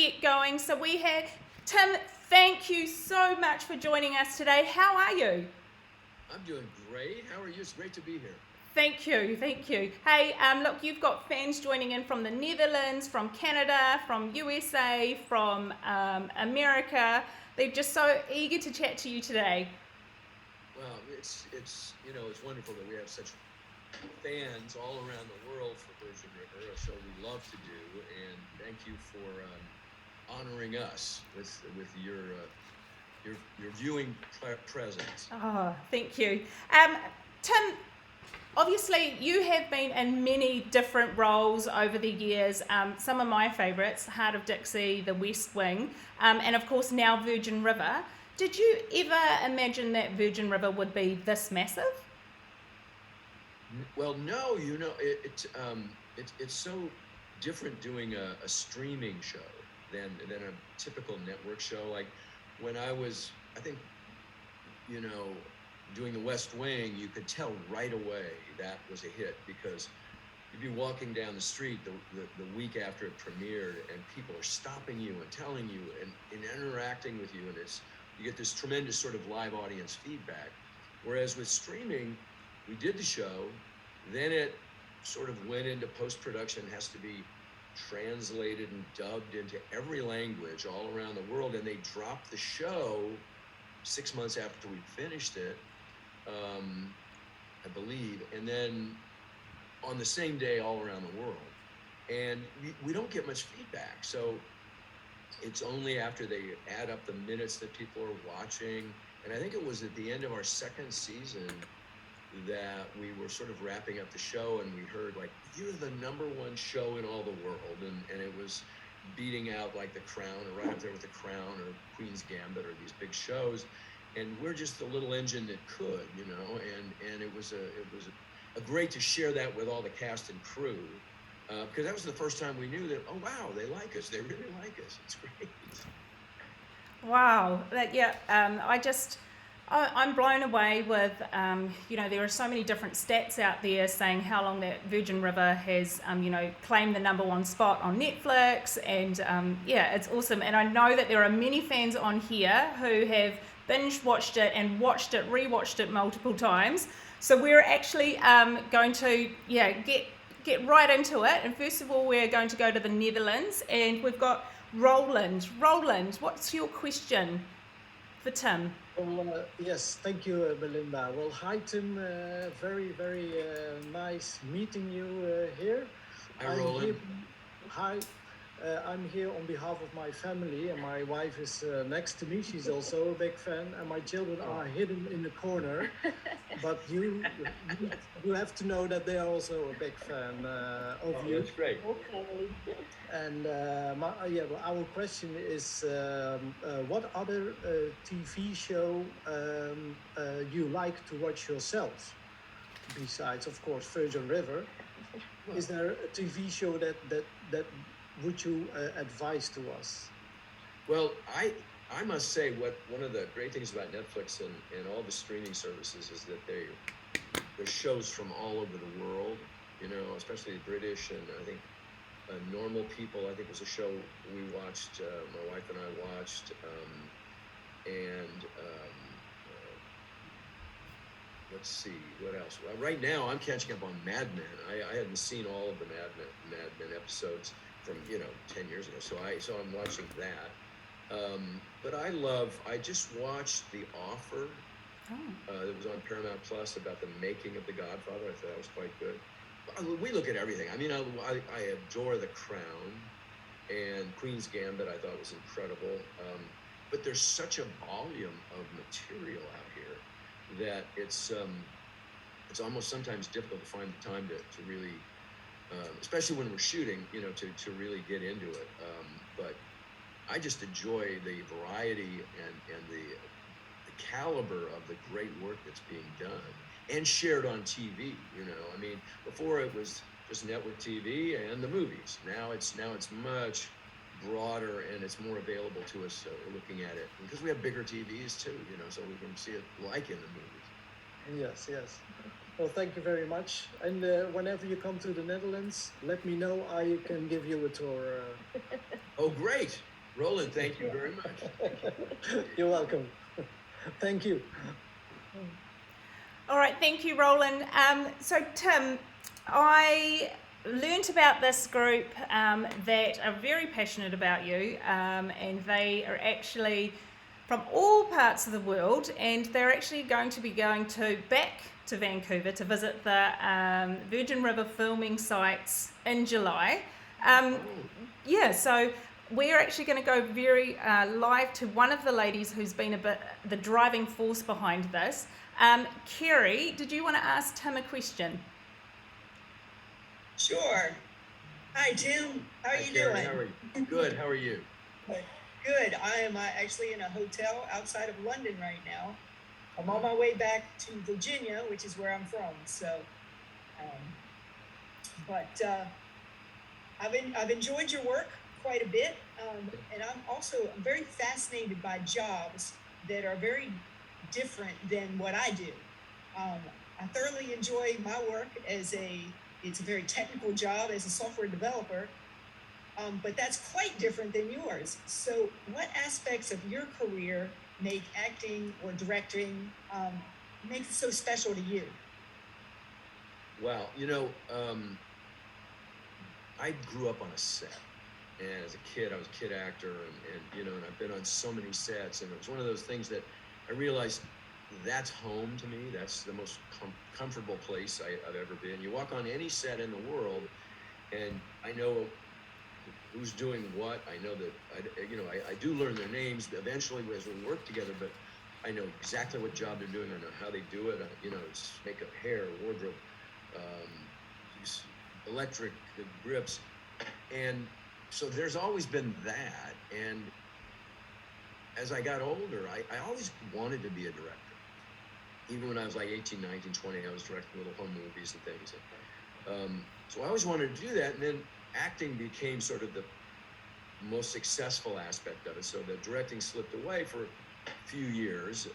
get going. So we had Tim. Thank you so much for joining us today. How are you? I'm doing great. How are you? It's great to be here. Thank you, thank you. Hey, look, you've got fans joining in from the Netherlands, from Canada, from USA, from America. They're just so eager to chat to you today. Well, it's wonderful that we have such fans all around the world for Virgin River, a show we love to do, and thank you for honoring us with your viewing presence. Oh, thank you. Tim, obviously you have been in many different roles over the years. Some of my favourites, Heart of Dixie, The West Wing, and of course now Virgin River. Did you ever imagine that Virgin River would be this massive? Well, no, it's so different doing a streaming show than a typical network show. Like when I was, I think, doing The West Wing, you could tell right away that was a hit because you'd be walking down the street the week after it premiered, and people are stopping you and telling you and interacting with you, and you get this tremendous sort of live audience feedback. Whereas with streaming, we did the show, then it sort of went into post-production, has to be translated and dubbed into every language all around the world, and they dropped the show 6 months after we finished it, I believe, and then on the same day all around the world. And we don't get much feedback, so it's only after they add up the minutes that people are watching. And I think it was at the end of our second season that we were sort of wrapping up the show, and we heard, like, you're the #1 show in all the world, and it was beating out like The Crown, or right up there with The Crown or Queen's Gambit, or these big shows, and we're just the little engine that could, and it was great to share that with all the cast and crew, because that was the first time we knew that, oh wow, they like us, they really like us. It's great. Wow, I'm blown away with, there are so many different stats out there saying how long that Virgin River has, claimed the #1 spot on Netflix, and it's awesome. And I know that there are many fans on here who have binge watched it and rewatched it multiple times. So we're actually going to get right into it. And first of all, we're going to go to the Netherlands, and we've got Roland. Roland, what's your question for Tim? Well, yes, thank you, Belinda. Well, hi, Tim. Very, very nice meeting you here. Hi, Roland. Hi. I'm here on behalf of my family, and my wife is next to me. She's also a big fan, and my children are hidden in the corner. But you have to know that they are also a big fan of you. That's great. And our question is, what other TV show you like to watch yourself, besides, of course, Virgin River? Is there a TV show that would you advise to us? Well, I must say, one of the great things about Netflix and all the streaming services is that there's shows from all over the world, especially British, and I think Normal People, I think, was a show we watched, my wife and I watched, and let's see, what else? Well, right now, I'm catching up on Mad Men. I hadn't seen all of the Mad Men episodes from 10 years ago, so I'm watching that. But I just watched The Offer. That was on Paramount Plus, about the making of The Godfather. I thought that was quite good. We look at everything. I mean, I adore The Crown, and Queen's Gambit I thought was incredible. But there's such a volume of material out here that it's almost sometimes difficult to find the time to really, especially when we're shooting, to really get into it. But I just enjoy the variety and the caliber of the great work that's being done and shared on TV. I mean, before it was just network TV and the movies. Now it's much broader, and it's more available to us, looking at it, because we have bigger TVs too, so we can see it like in the movies. Yes. Well, thank you very much. And whenever you come to the Netherlands, let me know. I can give you a tour. Oh, great. Roland, thank you very much. You're welcome. Thank you. All right, thank you, Roland. So, Tim, I learnt about this group that are very passionate about you, and they are actually from all parts of the world, and they're actually going to be going back to Vancouver to visit the Virgin River filming sites in July. Yeah, so we're actually going to go very live to one of the ladies who's been a bit the driving force behind this. Kerry, did you want to ask Tim a question? Sure. Hi, Tim. How are you Karen, doing? how are you? Good. How are you? Good. I am actually in a hotel outside of London right now. I'm on my way back to Virginia, which is where I'm from. So, I've enjoyed your work quite a bit, and I'm very fascinated by jobs that are very different than what I do. I thoroughly enjoy my work it's a very technical job as a software developer, but that's quite different than yours. So what aspects of your career make acting or directing, make it so special to you? Well, I grew up on a set. And as a kid, I was a kid actor, and I've been on so many sets, and it was one of those things that I realized that's home to me. That's the most comfortable place I've ever been. You walk on any set in the world, and I know who's doing what. I know that I do learn their names eventually as we work together, but I know exactly what job they're doing. I know how they do it. It's makeup, hair, wardrobe, electric grips, and so there's always been that. And as I got older, I always wanted to be a director. Even when I was like 18, 19, 20, I was directing little home movies and things. So I always wanted to do that. And then acting became sort of the most successful aspect of it. So the directing slipped away for a few years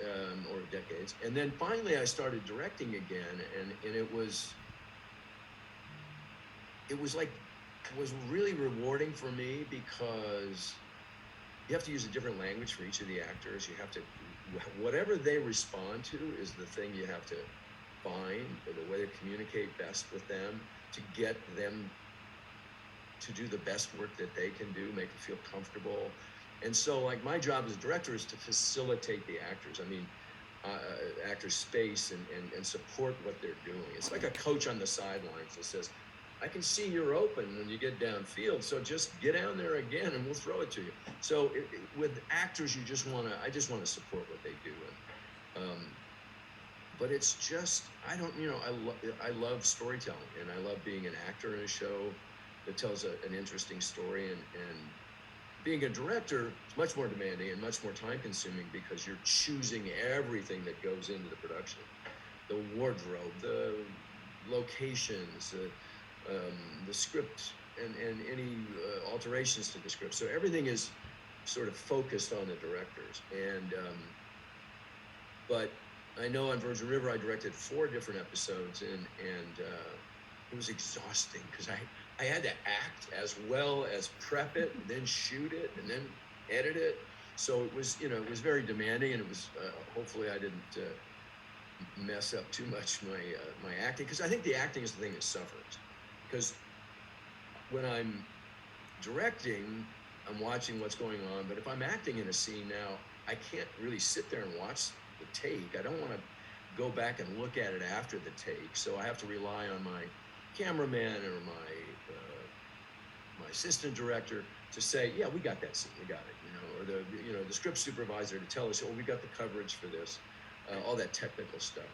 or decades. And then finally I started directing again. And it was really rewarding for me, because you have to use a different language for each of the actors. You have to, whatever they respond to is the thing you have to find, or the way to communicate best with them to get them to do the best work that they can do, make them feel comfortable. And so, like, my job as a director is to facilitate the actors. Actors' space and support what they're doing. It's like a coach on the sidelines that says, I can see you're open when you get downfield, so just get down there again and we'll throw it to you. So with actors, I just want to support what they do. But it's just, I love storytelling, and I love being an actor in a show that tells an interesting story. And being a director is much more demanding and much more time consuming, because you're choosing everything that goes into the production. The wardrobe, the locations, the script, and any alterations to the script. So everything is sort of focused on the directors. And but I know on Virgin River I directed 4 different episodes, and it was exhausting, because I had to act as well as prep it, and then shoot it, and then edit it. So it was very demanding, and it was hopefully I didn't mess up too much my acting, because I think the acting is the thing that suffers. Because when I'm directing, I'm watching what's going on, but if I'm acting in a scene now, I can't really sit there and watch the take. I don't want to go back and look at it after the take, so I have to rely on my cameraman or my assistant director to say, yeah, we got that scene, we got it, or the script supervisor to tell us, oh, we got the coverage for this, all that technical stuff.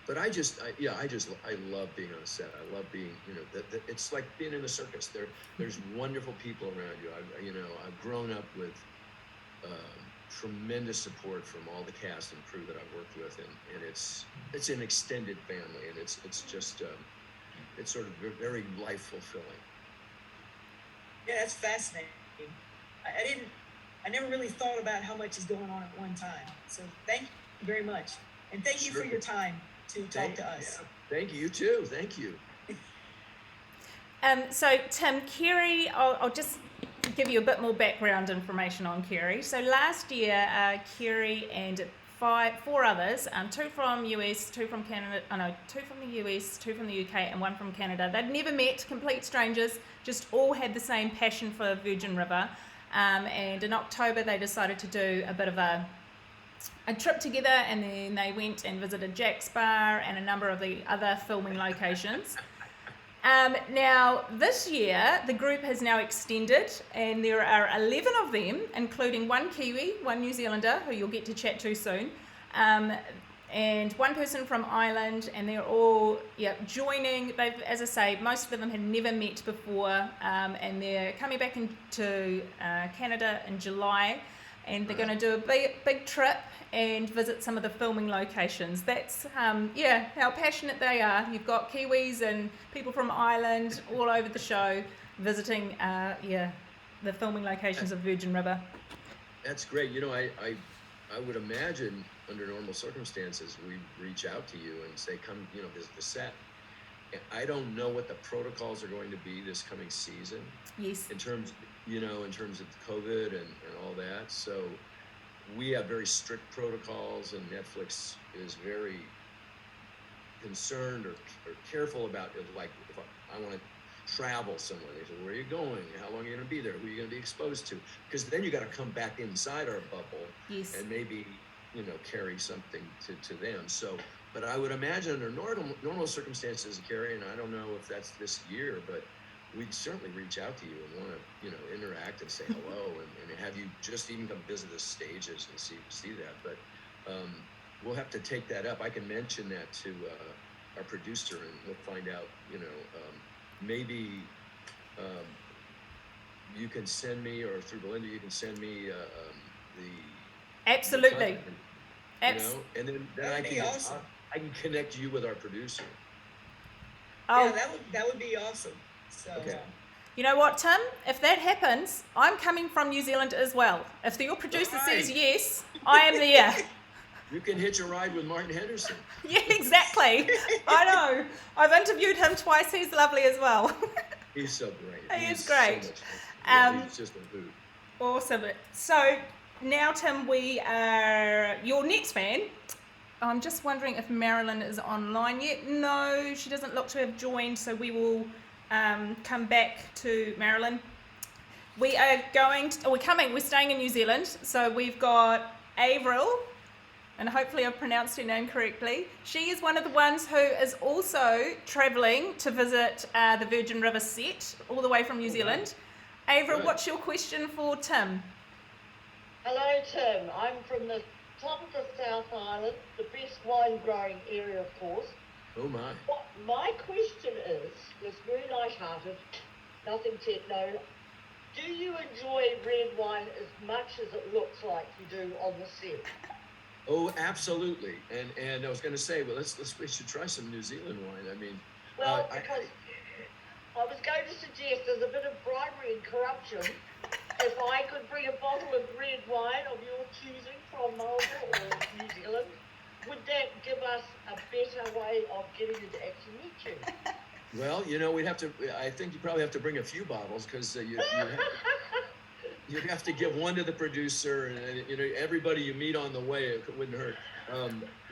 But I love being on a set. I love being, it's like being in a circus. There's wonderful people around you. I've grown up with tremendous support from all the cast and crew that I've worked with, and it's an extended family, and it's just it's sort of very life fulfilling. Yeah, that's fascinating. I never really thought about how much is going on at one time. So thank you very much, and thank you for your time to talk to us. Yeah. Thank you, too. Thank you. So Tim, Kerry, I'll just give you a bit more background information on Kerry. So last year, Kerry and four others, two from US, two from Canada, two from the US, two from the UK, and one from Canada. They'd never met, complete strangers, just all had the same passion for Virgin River. And in October, they decided to do a bit of a trip together, and then they went and visited Jack's Bar and a number of the other filming locations. Now, this year, the group has now extended, and there are 11 of them, including one Kiwi, one New Zealander, who you'll get to chat to soon, and one person from Ireland, and they're all joining. They've, as I say, most of them had never met before, and they're coming back into Canada in July, and they're going to do a big trip and visit some of the filming locations. That's how passionate they are. You've got Kiwis and people from Ireland all over the show visiting the filming locations of Virgin River. That's great. I would imagine under normal circumstances we'd reach out to you and say, come, visit the set. I don't know what the protocols are going to be this coming season. Yes. In terms of COVID and all that. So we have very strict protocols, and Netflix is very concerned or careful about it. Like, if I want to travel somewhere, they say, where are you going? How long are you going to be there? Who are you going to be exposed to? Because then you got to come back inside our bubble. Yes. And maybe, carry something to them. So, but I would imagine under normal circumstances, Carrie, and I don't know if that's this year, but we'd certainly reach out to you and want to, interact and say hello and have you just even come visit the stages and see that. But we'll have to take that up. I can mention that to our producer, and we'll find out, maybe you can send me, or through Belinda, you can send me the... Absolutely. And then awesome. I can connect you with our producer. Oh, yeah, that would be awesome. So, Okay. You know what, Tim? If that happens, I'm coming from New Zealand as well. If your producer says yes, I am there. You can hitch a ride with Martin Henderson. Yeah, exactly. I know. I've interviewed him twice. He's lovely as well. He's so great. He is He's great. So much fun. He's just a hoot. Awesome. So now, Tim, we are your next fan. I'm just wondering if Marilyn is online yet. No, she doesn't look to have joined, so we will come back to Marilyn. We are we're staying in New Zealand, so we've got Avril, and hopefully I've pronounced her name correctly. She is one of the ones who is also travelling to visit the Virgin River set, all the way from New Zealand. Avril, Good. what's your question for Tim? Hello, Tim. I'm from the top of the South Island, the best wine growing area, of course. Oh my. What my question is, it's very light-hearted, nothing techno. Do you enjoy red wine as much as it looks like you do on the set? Oh, absolutely. And I was going to say, well, we should try some New Zealand wine. I mean, Well, because I was going to suggest there's a bit of bribery and corruption. If I could bring a bottle of red wine of your choosing from Marlborough or New Zealand, would that give us a better way of getting to actually meet you? well, I think you probably have to bring a few bottles, because you have to give one to the producer, and everybody you meet on the way, it wouldn't hurt.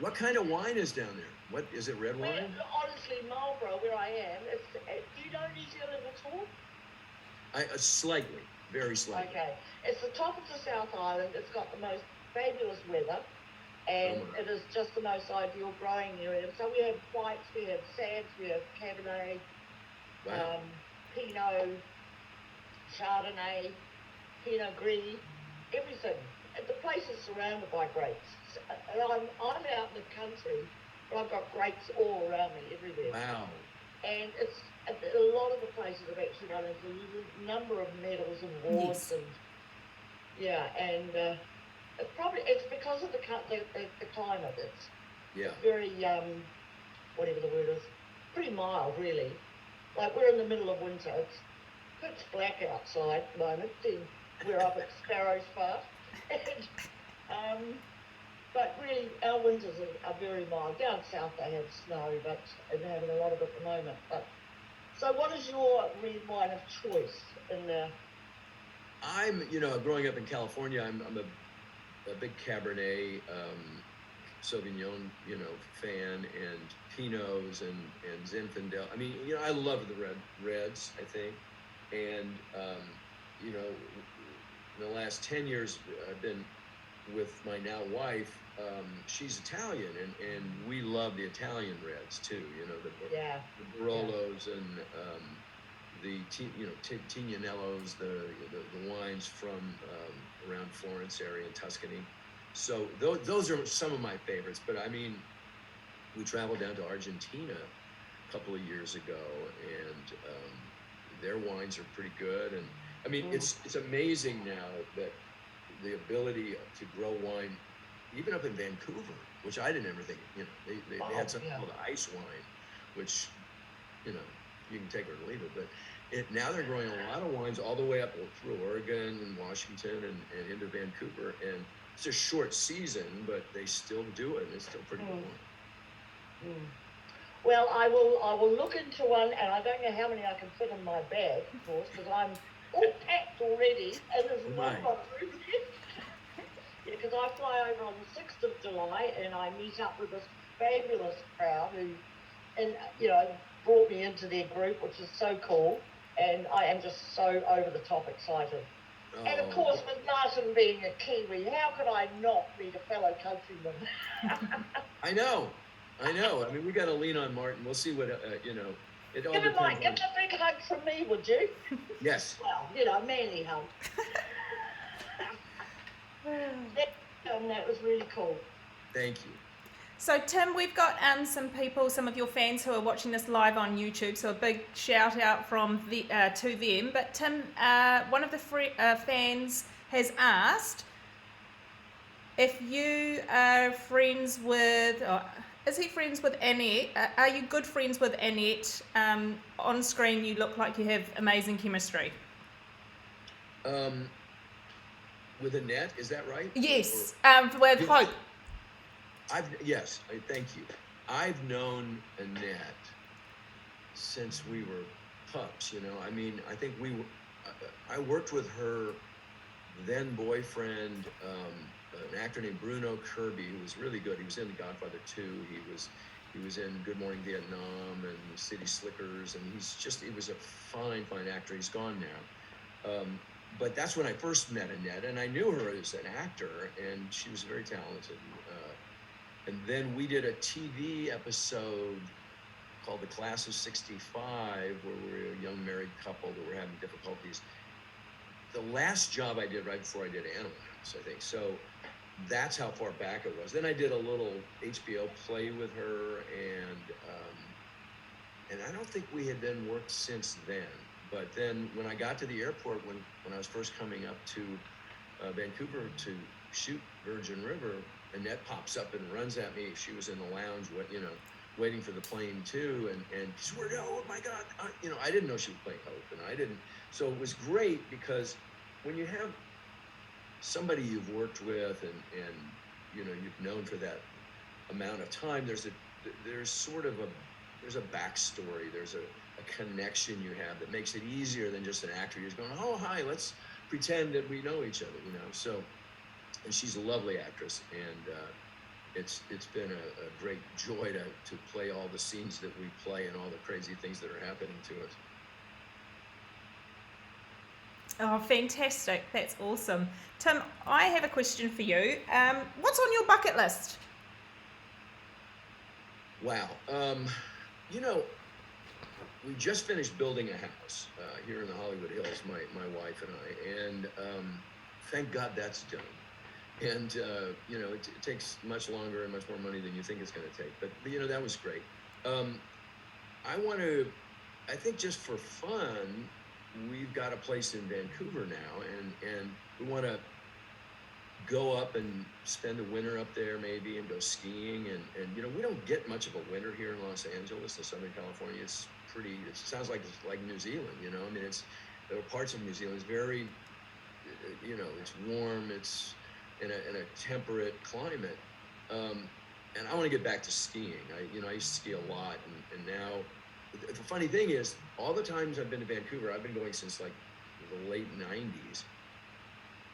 What kind of wine is down there? What is it? Red wine? Honestly, Marlborough, where I am, do you know New Zealand at all? Slightly, very slightly. Okay, it's the top of the South Island. It's got the most fabulous weather, and it is just the most ideal growing area. So we have whites, we have Sads, we have Cabernet, Wow. Pinot, Chardonnay, Pinot Gris, everything. And the place is surrounded by grapes. And I'm out in the country, but I've got grapes all around me, everywhere. Wow. And it's a lot of the places have actually won a number of medals and awards. Yes. And it's because of the climate. It's very whatever the word is, pretty mild, really. Like, we're in the middle of winter. It's pitch black outside at the moment. We're up at Sparrow's Fast. But really, our winters are very mild. Down south they have snow, but they're having a lot of it at the moment. But so, what is your red wine of choice in the I'm, growing up in California, I'm a big Cabernet Sauvignon, fan, and Pinots and Zinfandel. I mean, I love the reds, I think. And, in the last 10 years, I've been with my now wife. She's Italian, and we love the Italian reds too. The Barolos and the Tignanellos, the wines from around Florence area and Tuscany. So those are some of my favorites. But I mean, we traveled down to Argentina a couple of years ago, and their wines are pretty good. And I mean, it's amazing now that the ability to grow wine, even up in Vancouver, which I didn't ever think. They had something called ice wine, which you can take it or leave it, but now they're growing a lot of wines all the way up through Oregon and Washington and into Vancouver, and it's a short season, but they still do it, and it's still pretty good. Well, I will look into one, and I don't know how many I can fit in my bag, of course, because I'm all packed already, and there's not got room left. Because I fly over on the 6th of July, and I meet up with this fabulous crowd who, brought me into their group, which is so cool, and I am just so over the top excited. Oh. And of course, with Martin being a Kiwi, how could I not meet a fellow countryman? I know. I mean, we got to lean on Martin. We'll see what it all depends. Give him a big hug from me, would you? Yes. Well, manly hug. That was really cool. Thank you. So Tim, we've got some of your fans who are watching this live on YouTube, so a big shout out from to them. But Tim, one of the fans has asked if you are friends with, is he friends with Annette? Are you good friends with Annette? On screen you look like you have amazing chemistry. With Annette, is that right? Yes, with Hope. Thank you. I've known Annette since we were pups. I mean, I think I worked with her then boyfriend, an actor named Bruno Kirby, who was really good. He was in The Godfather 2. He was in Good Morning Vietnam and City Slickers, and he was a fine actor. He's gone now. But that's when I first met Annette, and I knew her as an actor, and she was very talented. And then we did a TV episode called The Class of 65, where we were a young married couple that were having difficulties. The last job I did right before I did Animal House, I think. So that's how far back it was. Then I did a little HBO play with her, and I don't think we had then worked since then. But then when I got to the airport, when I was first coming up to Vancouver to shoot Virgin River, Annette pops up and runs at me. She was in the lounge, waiting for the plane too, and she said, "Oh my God!" I didn't know she was playing Hope, and I didn't. So it was great because when you have somebody you've worked with and you've known for that amount of time, there's a backstory. There's a connection you have that makes it easier than just an actor. You're just going, "Oh hi, let's pretend that we know each other," So. And she's a lovely actress, and it's been a great joy to play all the scenes that we play and all the crazy things that are happening to us. Oh, fantastic. That's awesome. Tim, I have a question for you. What's on your bucket list? Wow. We just finished building a house here in the Hollywood Hills, my wife and I, and thank God that's done. And, it takes much longer and much more money than you think it's going to take. But, that was great. I think just for fun, we've got a place in Vancouver now, and we want to go up and spend the winter up there maybe and go skiing. And we don't get much of a winter here in Los Angeles in Southern California. It sounds like it's like New Zealand, I mean, there are parts of New Zealand, it's very, it's warm, it's in a temperate climate, and I want to get back to skiing. I used to ski a lot, and now the funny thing is, all the times I've been to Vancouver, I've been going since like the late 90s,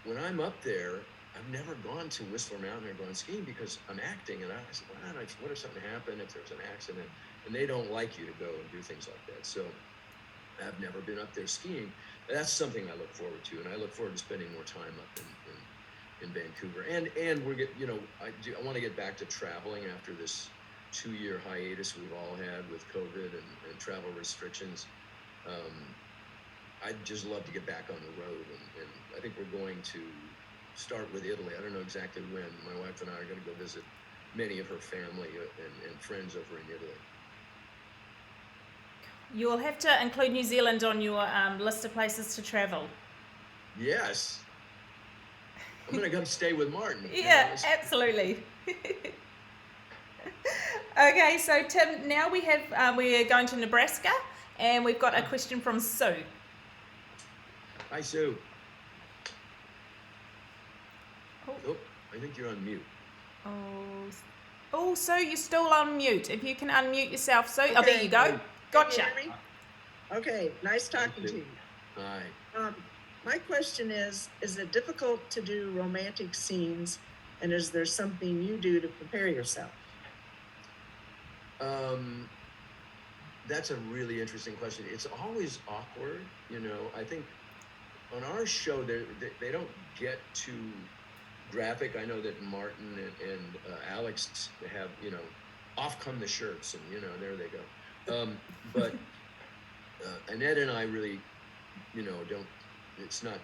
when I'm up there, I've never gone to Whistler Mountain or gone skiing because I'm acting, and I said, well, what if something happened, if there's an accident, and they don't like you to go and do things like that. So I've never been up there skiing. That's something I look forward to, and I look forward to spending more time up in Vancouver. And I want to get back to traveling after this 2-year hiatus we've all had with COVID and travel restrictions. I'd just love to get back on the road, and I think we're going to start with Italy. I don't know exactly when. My wife and I are going to go visit many of her family and friends over in Italy. You'll have to include New Zealand on your list of places to travel. Yes. I'm going to come stay with Martin. Yeah, absolutely. Okay, so Tim, now we're going to Nebraska, and we've got a question from Sue. Hi, Sue. Oh, I think you're on mute. Oh, Sue, you're still on mute. If you can unmute yourself, Sue. Okay. Oh, there you go. Gotcha. Can you hear me? Okay, nice talking to you. Hi. My question is it difficult to do romantic scenes, and is there something you do to prepare yourself? That's a really interesting question. It's always awkward, I think on our show they don't get too graphic. I know that Martin and Alex have, off come the shirts, and there they go. But Annette and I really, don't. It's not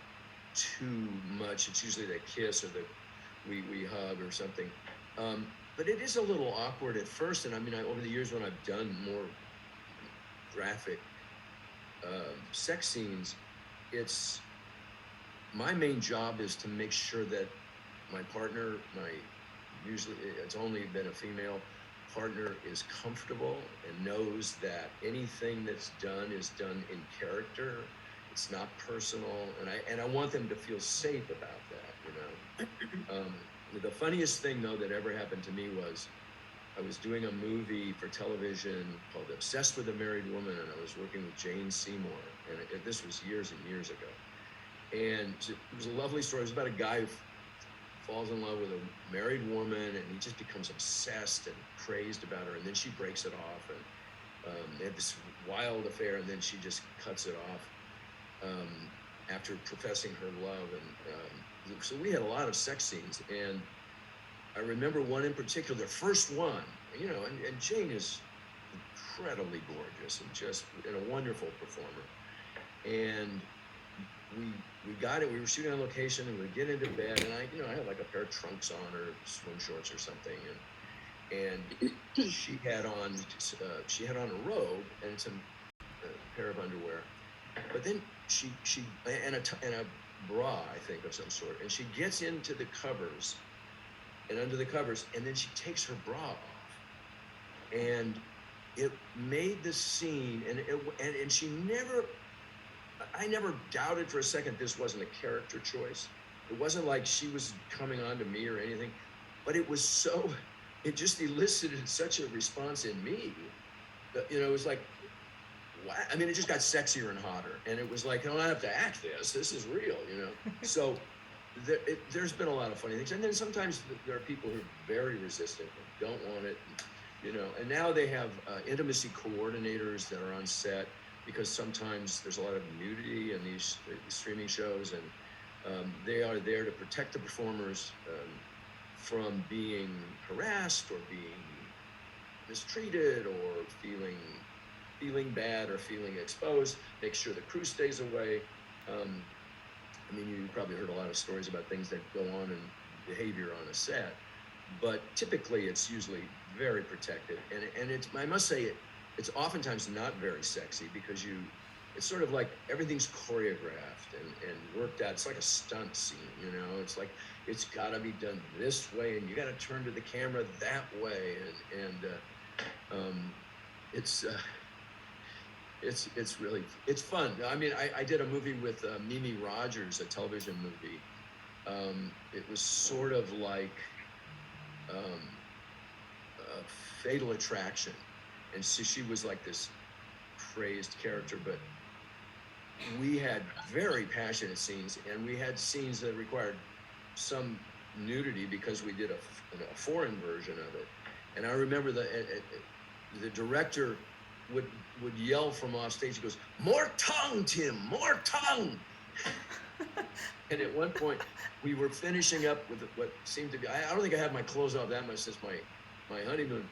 too much. It's usually the kiss or we hug or something. But it is a little awkward at first, and over the years when I've done more graphic sex scenes, my main job is to make sure that my partner, usually it's only been a female partner, is comfortable and knows that anything that's done is done in character. It's not personal, and I want them to feel safe about that, The funniest thing, though, that ever happened to me was I was doing a movie for television called Obsessed with a Married Woman, and I was working with Jane Seymour, and this was years and years ago. And it was a lovely story. It was about a guy who falls in love with a married woman, and he just becomes obsessed and crazed about her, and then she breaks it off, and they have this wild affair, and then she just cuts it off after professing her love. And so we had a lot of sex scenes, and I remember one in particular, the first one, and Jane is incredibly gorgeous and just a wonderful performer. And we got it. We were shooting on location, and we get into bed, and I had like a pair of trunks on, or swim shorts or something, and she had on a robe and some pair of underwear, but then she and a bra, I think, of some sort, and she gets into the covers and under the covers, and then she takes her bra off, and it made the scene, and she never. I never doubted for a second this wasn't a character choice. It wasn't like she was coming on to me or anything, but it just elicited such a response in me that, it was like, wow. It just got sexier and hotter, and it was like, I don't have to act this is real, So there's been a lot of funny things. And then sometimes there are people who are very resistant and don't want it, and now they have intimacy coordinators that are on set, because sometimes there's a lot of nudity in these streaming shows, and they are there to protect the performers from being harassed or being mistreated or feeling bad or feeling exposed, make sure the crew stays away. You probably heard a lot of stories about things that go on in behavior on a set, but typically it's usually very protected, and I must say it's oftentimes not very sexy, because it's sort of like everything's choreographed and worked out. It's like a stunt scene, it's like, it's gotta be done this way, and you gotta turn to the camera that way. It's really fun. I did a movie with Mimi Rogers, a television movie. It was sort of like a Fatal Attraction. And so she was like this crazed character, but we had very passionate scenes, and we had scenes that required some nudity because we did a foreign version of it. And I remember the director would yell from off stage. He goes, "More tongue, Tim, more tongue." And at one point, we were finishing up with what seemed to be, I don't think I had my clothes off that much since my honeymoon.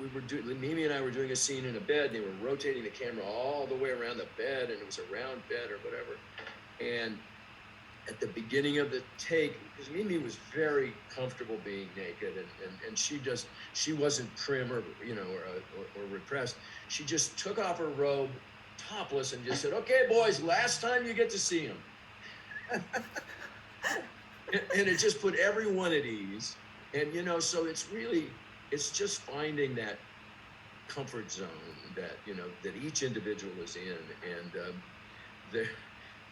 Mimi and I were doing a scene in a bed, and they were rotating the camera all the way around the bed, and it was a round bed or whatever. And at the beginning of the take, because Mimi was very comfortable being naked, and she wasn't prim or repressed. She just took off her robe, topless, and just said, "Okay, boys, last time you get to see him." And it just put everyone at ease. And so it's just finding that comfort zone that each individual is in, and there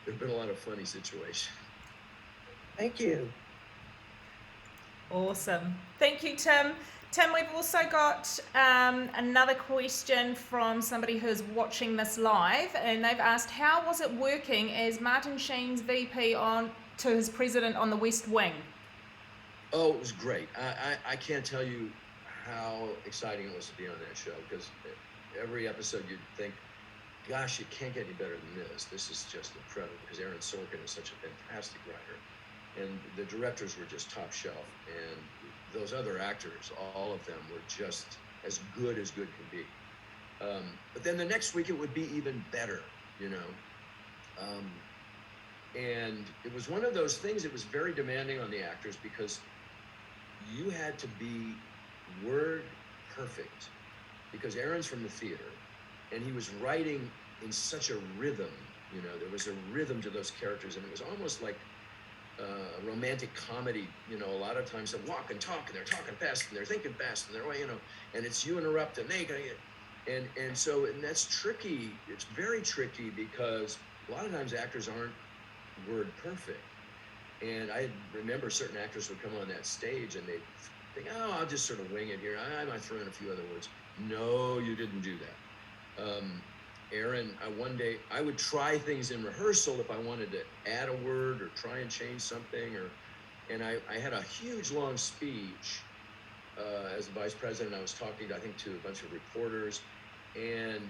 have been a lot of funny situations. Thank you. Awesome. Thank you, Tim. Tim, we've also got another question from somebody who's watching this live, and they've asked, how was it working as Martin Sheen's VP to his president on the West Wing? Oh, it was great. I can't tell you how exciting it was to be on that show, because every episode you'd think, gosh, it can't get any better than this. This is just incredible, because Aaron Sorkin is such a fantastic writer. And the directors were just top shelf. And those other actors, all of them, were just as good can be. But then the next week it would be even better, and it was one of those things that was very demanding on the actors, because you had to be word perfect, because Aaron's from the theater, and he was writing in such a rhythm. There was a rhythm to those characters, and it was almost like a romantic comedy. A lot of times they walk and talk, and they're talking fast, and they're thinking fast, and they're and it's you interrupt, and and that's tricky. It's very tricky, because a lot of times actors aren't word perfect. And I remember certain actors would come on that stage, and they'd think, "Oh, I'll just sort of wing it here. I might throw in a few other words." No, you didn't do that. Aaron, one day I would try things in rehearsal if I wanted to add a word or try and change something, and I had a huge long speech as the vice president. I was talking, I think, to a bunch of reporters, and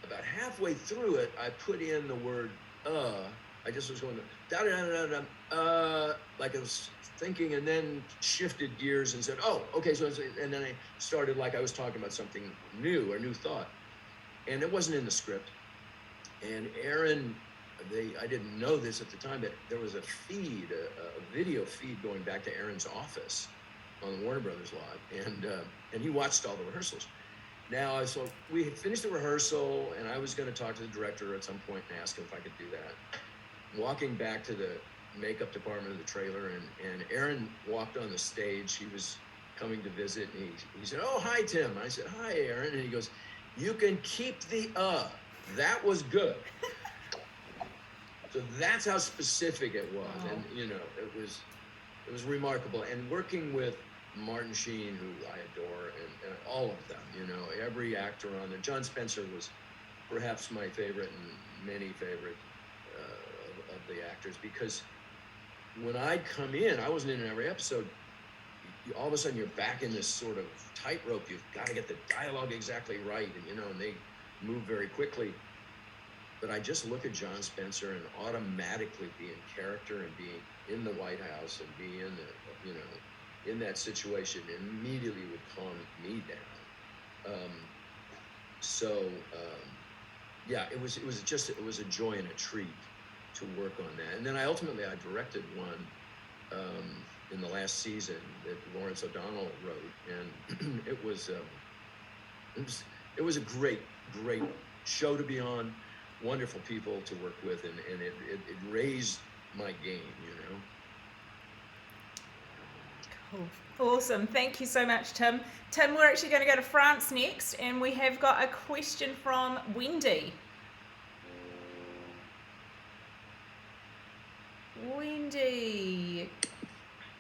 about halfway through it, I put in the word I just was going da da da da da like I was thinking, and then shifted gears and said, "Oh, okay." And then I started like I was talking about something new, or new thought. And it wasn't in the script. And Aaron, I didn't know this at the time, but there was a feed, a video feed going back to Aaron's office on the Warner Brothers lot, and he watched all the rehearsals. Now, so we had finished the rehearsal, and I was going to talk to the director at some point and ask him if I could do that. Walking back to the makeup department of the trailer, and Aaron walked on the stage. He was coming to visit, and he said, "Oh, hi, Tim." I said, "Hi, Aaron." And he goes, "You can keep the that was good." So that's how specific it was. Wow. And it was remarkable. And working with Martin Sheen, who I adore, and all of them, every actor on there. John Spencer was perhaps my favorite, and many favorite of the actors, because when I'd come in, I wasn't in every episode. All of a sudden you're back in this sort of tightrope. You've got to get the dialogue exactly right, and they move very quickly. But I just look at John Spencer and automatically be in character, and being in the White House, and be in the in that situation, immediately would calm me down. Yeah, it was a joy and a treat to work on that. And then I directed one in the last season that Lawrence O'Donnell wrote, and it was a great show to be on, wonderful people to work with, and it raised my game, Cool. Awesome. Thank you so much, Tim. Tim, we're actually going to go to France next, and we have got a question from Wendy. Wendy.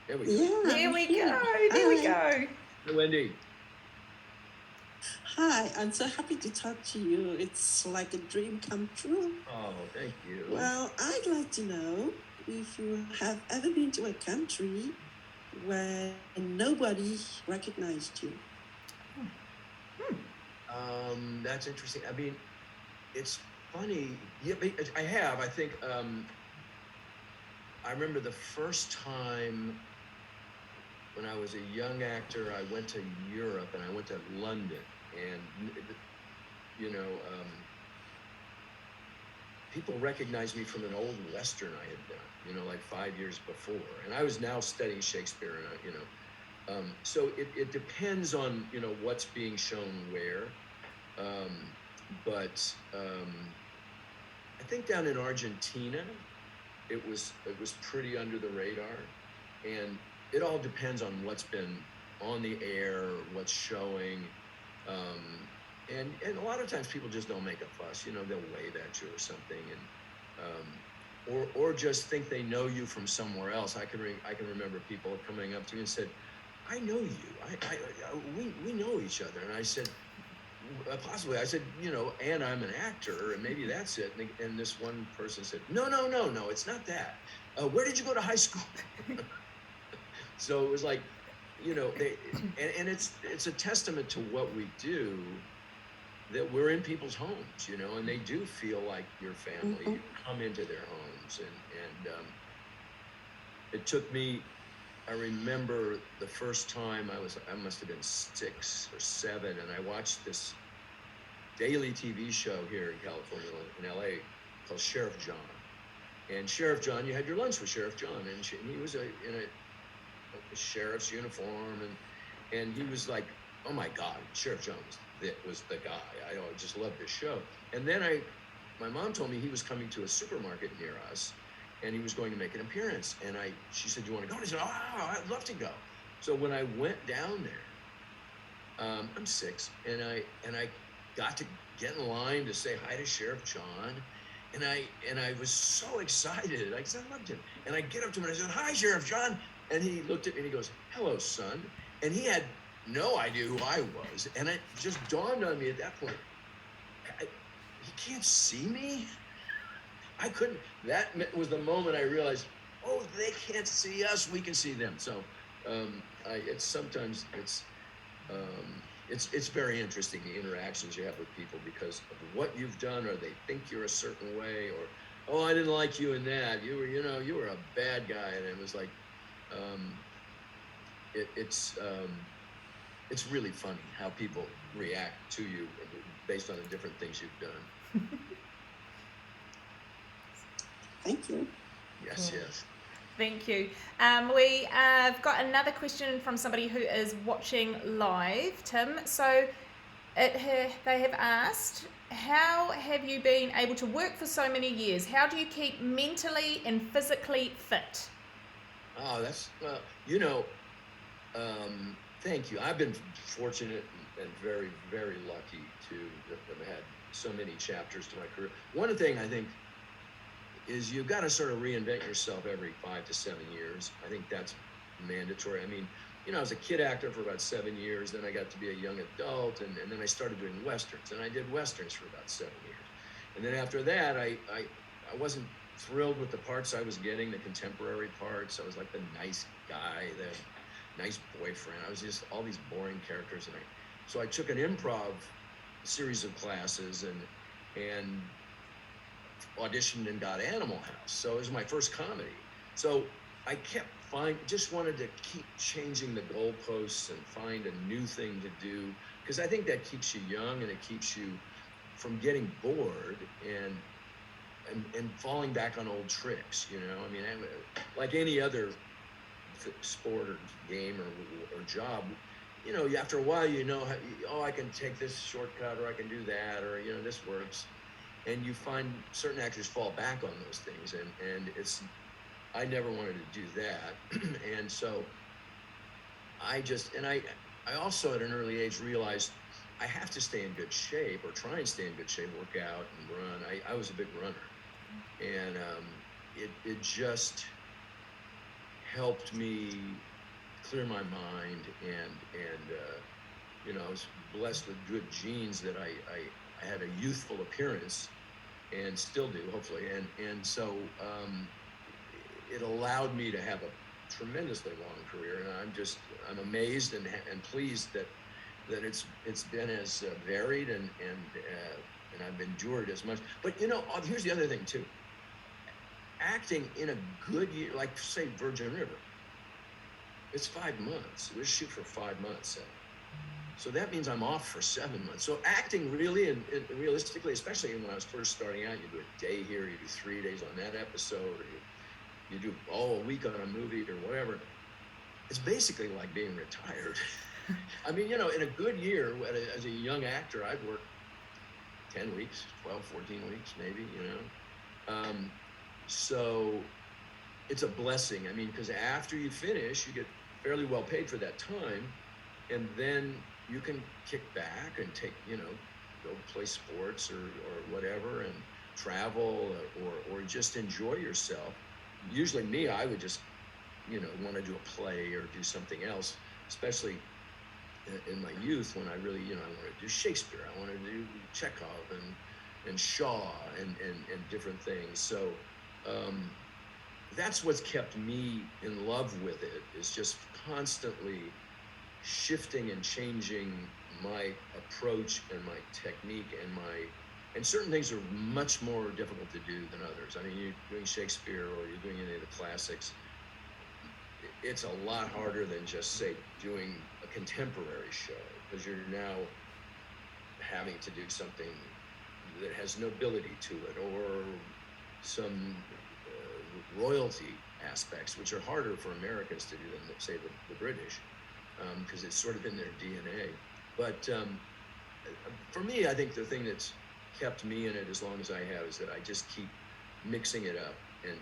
There we go. Yeah, there we go. There we go. Hey, Wendy. Hi, I'm so happy to talk to you. It's like a dream come true. Oh, thank you. Well, I'd like to know if you have ever been to a country where nobody recognized you. That's interesting. I mean, it's funny. Yeah, I have. I think I remember the first time when I was a young actor, I went to Europe and I went to London, and people recognized me from an old Western I had done, like 5 years before, and I was now studying Shakespeare, and so it depends on what's being shown where, but I think down in Argentina, it was pretty under the radar, and it all depends on what's been on the air, what's showing, and a lot of times people just don't make a fuss. They'll wave at you or something, and or just think they know you from somewhere else. I can remember people coming up to me and said, "I know you. We know each other." And I said, possibly. I said, and I'm an actor, and maybe that's it. And this one person said, no, it's not that. Where did you go to high school? So it was like, and it's a testament to what we do, that we're in people's homes, and they do feel like your family. You come into their homes, and it took me. I remember the first time I must have been 6 or 7, and I watched this daily TV show here in California, in LA, called Sheriff John. And Sheriff John, you had your lunch with Sheriff John, and he was in a sheriff's uniform, and he was like, oh my God, Sheriff John was the guy. I just loved this show. And then my mom told me he was coming to a supermarket near us, and he was going to make an appearance. And she said, "Do you want to go?" And I said, "Oh, I'd love to go." So when I went down there, I'm 6, and I got to get in line to say hi to Sheriff John, and I was so excited. I loved him. And I get up to him and I said, "Hi, Sheriff John." And he looked at me and he goes, "Hello, son." And he had no idea who I was. And it just dawned on me at that point, he can't see me? I couldn't. That was the moment I realized, oh, they can't see us, we can see them. So it's very interesting, the interactions you have with people because of what you've done, or they think you're a certain way, or, oh, I didn't like you in that. You were a bad guy. And it was like, it's really funny how people react to you based on the different things you've done. Thank you. Yes, yes. Thank you. We have got another question from somebody who is watching live, Tim. So they have asked, how have you been able to work for so many years? How do you keep mentally and physically fit? Oh, that's, thank you. I've been fortunate and very, very lucky to have had so many chapters to my career. One thing I think is you've got to sort of reinvent yourself every 5 to 7 years. I think that's mandatory. I mean, I was a kid actor for about 7 years, then I got to be a young adult, and then I started doing Westerns, and I did Westerns for about 7 years. And then after that, I wasn't thrilled with the parts I was getting, the contemporary parts. I was like the nice guy, the nice boyfriend. I was just all these boring characters. So I took an improv series of classes and auditioned and got Animal House. So it was my first comedy. So I kept just wanted to keep changing the goalposts and find a new thing to do, because I think that keeps you young and it keeps you from getting bored and falling back on old tricks. I mean, like any other sport or game or job, after a while, how, I can take this shortcut, or I can do that, or this works. And you find certain actors fall back on those things, and I never wanted to do that. And so I also at an early age realized I have to stay in good shape, or try and stay in good shape, work out and run. I was a big runner, and it just helped me clear my mind and I was blessed with good genes that I had a youthful appearance, and still do, hopefully. And so it allowed me to have a tremendously long career, and I'm amazed and pleased that it's been as varied and I've endured as much. But here's the other thing too. Acting in a good year, like say Virgin River, it's 5 months. We shoot for 5 months. So that means I'm off for 7 months. So acting really and realistically, especially when I was first starting out, you do a day here, you do 3 days on that episode, or you do a week on a movie or whatever. It's basically like being retired. I mean, in a good year, as a young actor, I'd work 10 weeks, 12, 14 weeks, maybe, So it's a blessing. I mean, because after you finish, you get fairly well paid for that time. And then you can kick back and take, go play sports or whatever, and travel or just enjoy yourself. Usually me, I would just, want to do a play or do something else, especially in my youth when I really, I wanted to do Shakespeare, I wanted to do Chekhov and Shaw and different things. So that's what's kept me in love with it, is just constantly shifting and changing my approach and my technique and certain things are much more difficult to do than others. I mean, you're doing Shakespeare or you're doing any of the classics, it's a lot harder than just say doing a contemporary show, because you're now having to do something that has nobility to it, or some royalty aspects, which are harder for Americans to do than, say, the British, because it's sort of in their DNA. But for me, I think the thing that's kept me in it as long as I have is that I just keep mixing it up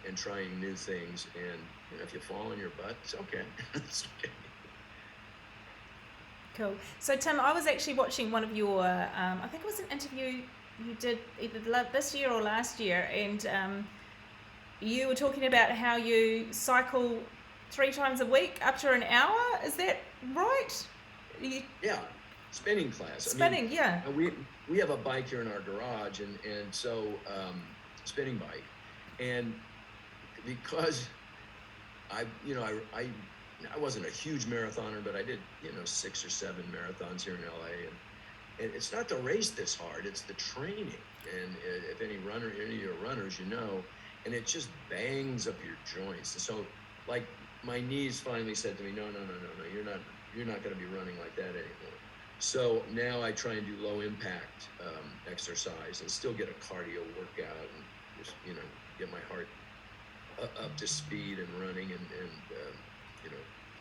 and trying new things. And if you fall on your butt, it's okay. It's okay. Cool. So Tim, I was actually watching one of your, I think it was an interview you did either this year or last year, and you were talking about how you cycle 3 times a week up to an hour. Is that right? Yeah, spinning class. Spinning, yeah. We have a bike here in our garage, and so spinning bike, and because I wasn't a huge marathoner, but I did 6 or 7 marathons here in LA, and it's not the race that's hard, it's the training. And if any of your runners, and it just bangs up your joints. And so, like, my knees finally said to me, no, you're not going to be running like that anymore. So now I try and do low impact exercise and still get a cardio workout and just get my heart up to speed and running and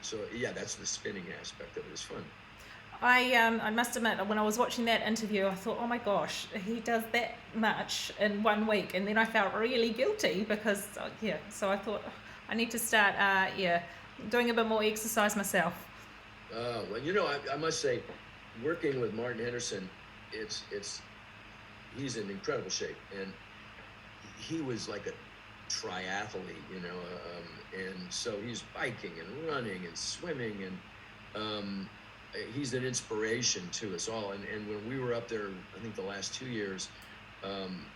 so yeah, that's the spinning aspect of it. Is fun. I must admit, when I was watching that interview, I thought, oh my gosh, he does that much in 1 week, and then I felt really guilty because so I thought, I need to start doing a bit more exercise myself. Well, I must say, working with Martin Henderson, he's in incredible shape, and he was like a triathlete, and so he's biking and running and swimming, and he's an inspiration to us all. And when we were up there, I think the last 2 years,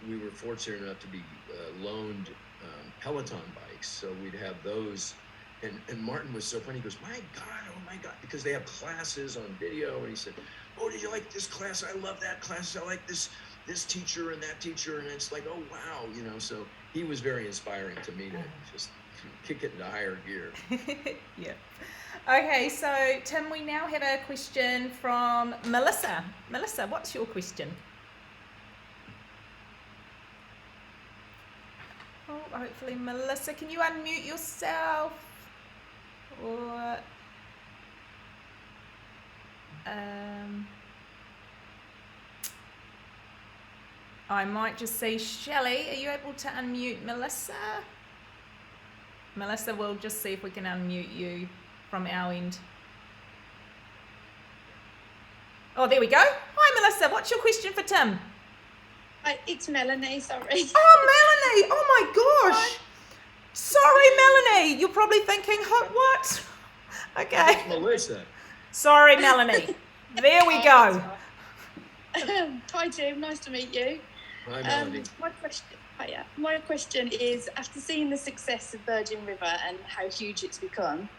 we were fortunate enough to be loaned Peloton bikes, so we'd have those. And Martin was so funny. He goes, oh my God, because they have classes on video. And he said, oh, did you like this class? I love that class. I like this teacher and that teacher. And it's like, oh, wow. So he was very inspiring to me to just kick it into higher gear. Yeah. Okay, so Tim, we now have a question from Marissa. Marissa, what's your question? Oh, hopefully, Marissa, can you unmute yourself? Or I might just say, Shelley, are you able to unmute Melissa? Melissa, we'll just see if we can unmute you from our end. Oh, there we go. Hi, Melissa. What's your question for Tim? It's Melanie, sorry. Oh, Melanie. Oh, my gosh. Sorry, Melanie. You're probably thinking, what? Okay. Melissa. Sorry, Melanie. There we go. Hi, Tim. Nice to meet you. Hi, Melanie. My question is, after seeing the success of Virgin River and how huge it's become,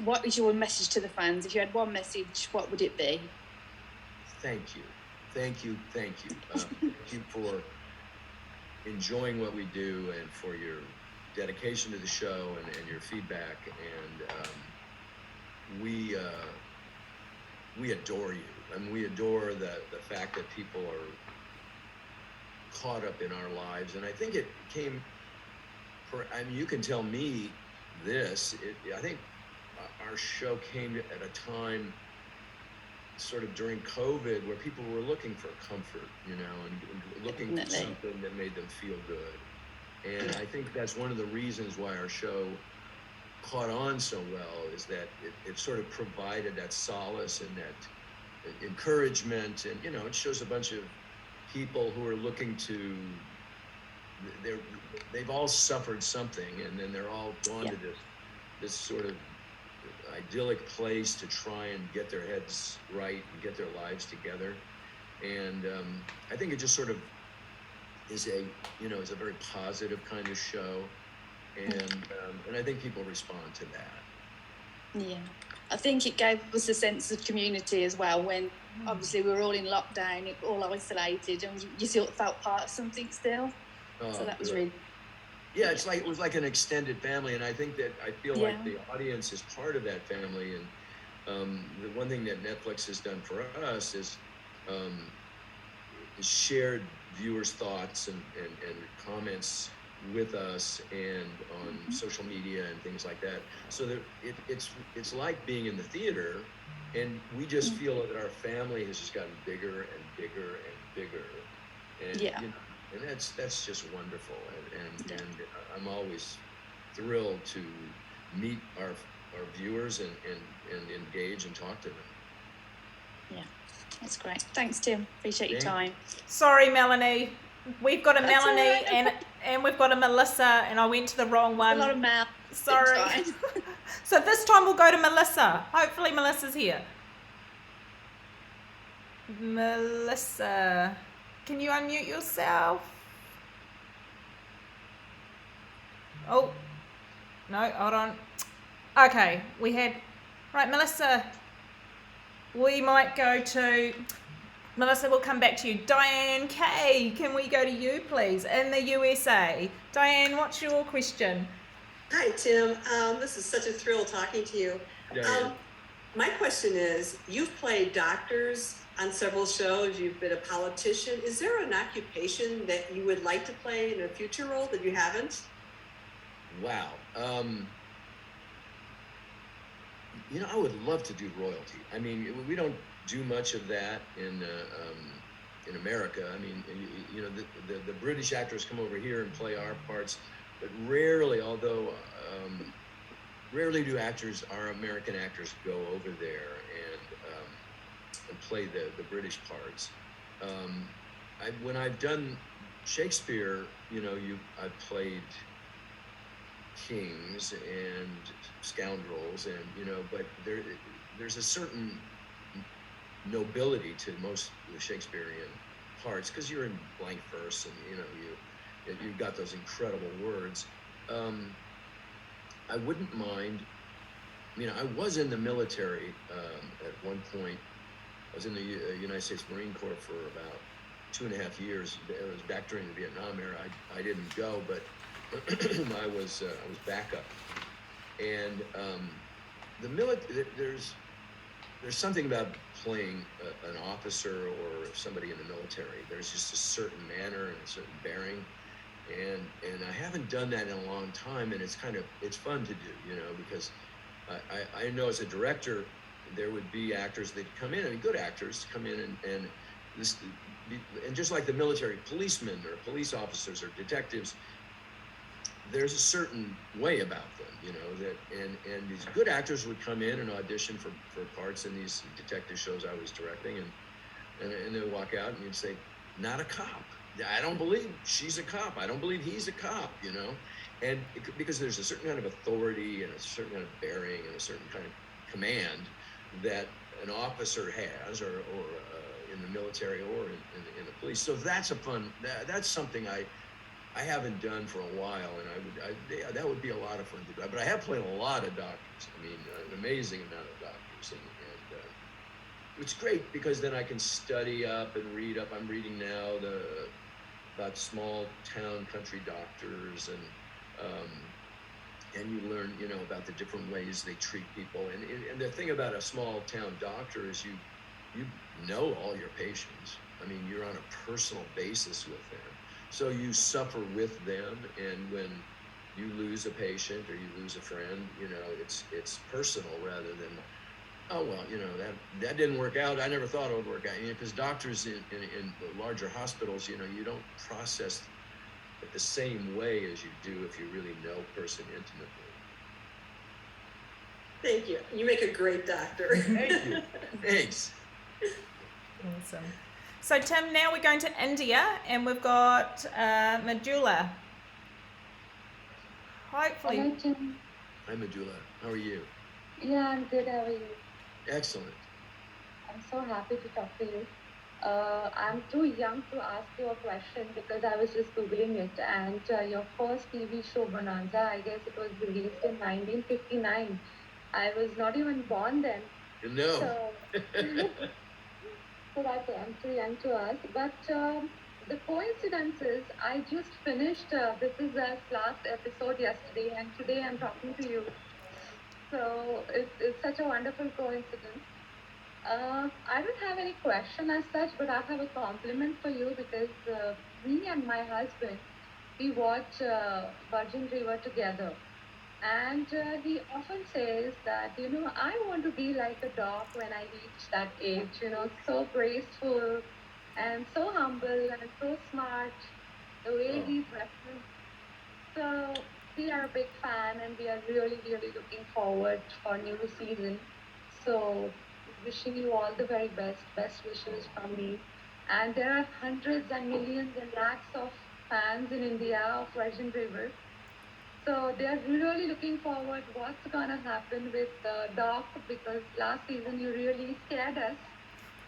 what is your message to the fans? If you had one message, what would it be? Thank you. Thank you. Thank you. Thank you for enjoying what we do and for your dedication to the show and your feedback. And we adore you. I mean, we adore the fact that people are caught up in our lives. And I think it came, you can tell me this, I think our show came at a time sort of during COVID where people were looking for comfort, and looking for something that made them feel good. And I think that's one of the reasons why our show caught on so well, is that it sort of provided that solace and that encouragement. And, it shows a bunch of people who are looking to, they've all suffered something, and then they're all gone to this sort of idyllic place to try and get their heads right and get their lives together. And I think it just sort of is a very positive kind of show, and I think people respond to that. Yeah, I think it gave us a sense of community as well, when obviously we were all in lockdown, all isolated, and you sort of felt part of something still. So that was really... Yeah, it was like an extended family, and I think that I feel like the audience is part of that family. And the one thing that Netflix has done for us is shared viewers' thoughts and comments with us and on social media and things like that. So that it's like being in the theater, and we just feel that our family has just gotten bigger and bigger and bigger. And and that's just wonderful, and I'm always thrilled to meet our viewers and engage and talk to them. Yeah, that's great. Thanks, Tim. Appreciate your time. Sorry, Melanie. We've got a That's Melanie all right. and we've got a Melissa, and I went to the wrong one. A lot of Mel. Sorry. So this time we'll go to Melissa. Hopefully Melissa's here. Melissa, can you unmute yourself? Oh, no, hold on. Okay, right, Melissa, we might go to, Melissa, we'll come back to you. Diane K, can we go to you, please, in the USA? Diane, what's your question? Hi, Tim. This is such a thrill talking to you. My question is, you've played doctors on several shows, you've been a politician. Is there an occupation that you would like to play in a future role that you haven't? Wow. I would love to do royalty. I mean, we don't do much of that in America. I mean, the British actors come over here and play our parts, but rarely, rarely do our American actors go over there and play the British parts. When I've done Shakespeare, I've played kings and scoundrels, and but there's a certain nobility to most of the Shakespearean parts, because you're in blank verse, and you've got those incredible words. I wouldn't mind. I was in the military at one point. I was in the United States Marine Corps for about 2.5 years. It was back during the Vietnam era. I didn't go, but I was backup. And there's something about playing an officer or somebody in the military. There's just a certain manner and a certain bearing, and I haven't done that in a long time. And it's fun to do, because I know as a director there would be actors that come in, good actors come in, and just like the military policemen or police officers or detectives, there's a certain way about them, and these good actors would come in and audition for parts in these detective shows I was directing, and they'd walk out and you'd say, not a cop. I don't believe she's a cop. I don't believe he's a cop, and because there's a certain kind of authority and a certain kind of bearing and a certain kind of command that an officer has, or in the military or in the police. So that's that's something I haven't done for a while, and that would be a lot of fun to do. But I have played a lot of doctors. I mean, an amazing amount of doctors, and it's great because then I can study up and read up. I'm reading now about small town country doctors, and you learn, about the different ways they treat people. And the thing about a small town doctor is you know all your patients. I mean, you're on a personal basis with them. So you suffer with them, and when you lose a patient or you lose a friend, it's personal rather than, oh, well, that didn't work out. I never thought it would work out. Because doctors in larger hospitals, you don't process it the same way as you do if you really know a person intimately. Thank you. You make a great doctor. Thank you. Thanks. Awesome. So Tim, now we're going to India, and we've got Madula. Hopefully. Hello, Tim. Hi, Madula. How are you? Yeah, I'm good. How are you? Excellent. I'm so happy to talk to you. I'm too young to ask you a question because I was just Googling it, and your first TV show, Bonanza, I guess it was released in 1959. I was not even born then. No. So, so I'm too young to ask. But the coincidence is, I just finished This Is Us last episode yesterday, and today I'm talking to you. So it's such a wonderful coincidence. I don't have any question as such, but I have a compliment for you because me and my husband, we watch Virgin River together. And he often says that, I want to be like a dog when I reach that age, so graceful and so humble and so smart, the way he dresses. So we are a big fan, and we are really, really looking forward for new season. So wishing you all the very best wishes from me. And there are hundreds and millions and lakhs of fans in India of Virgin River. So they're really looking forward what's gonna happen with Doc, because last season you really scared us.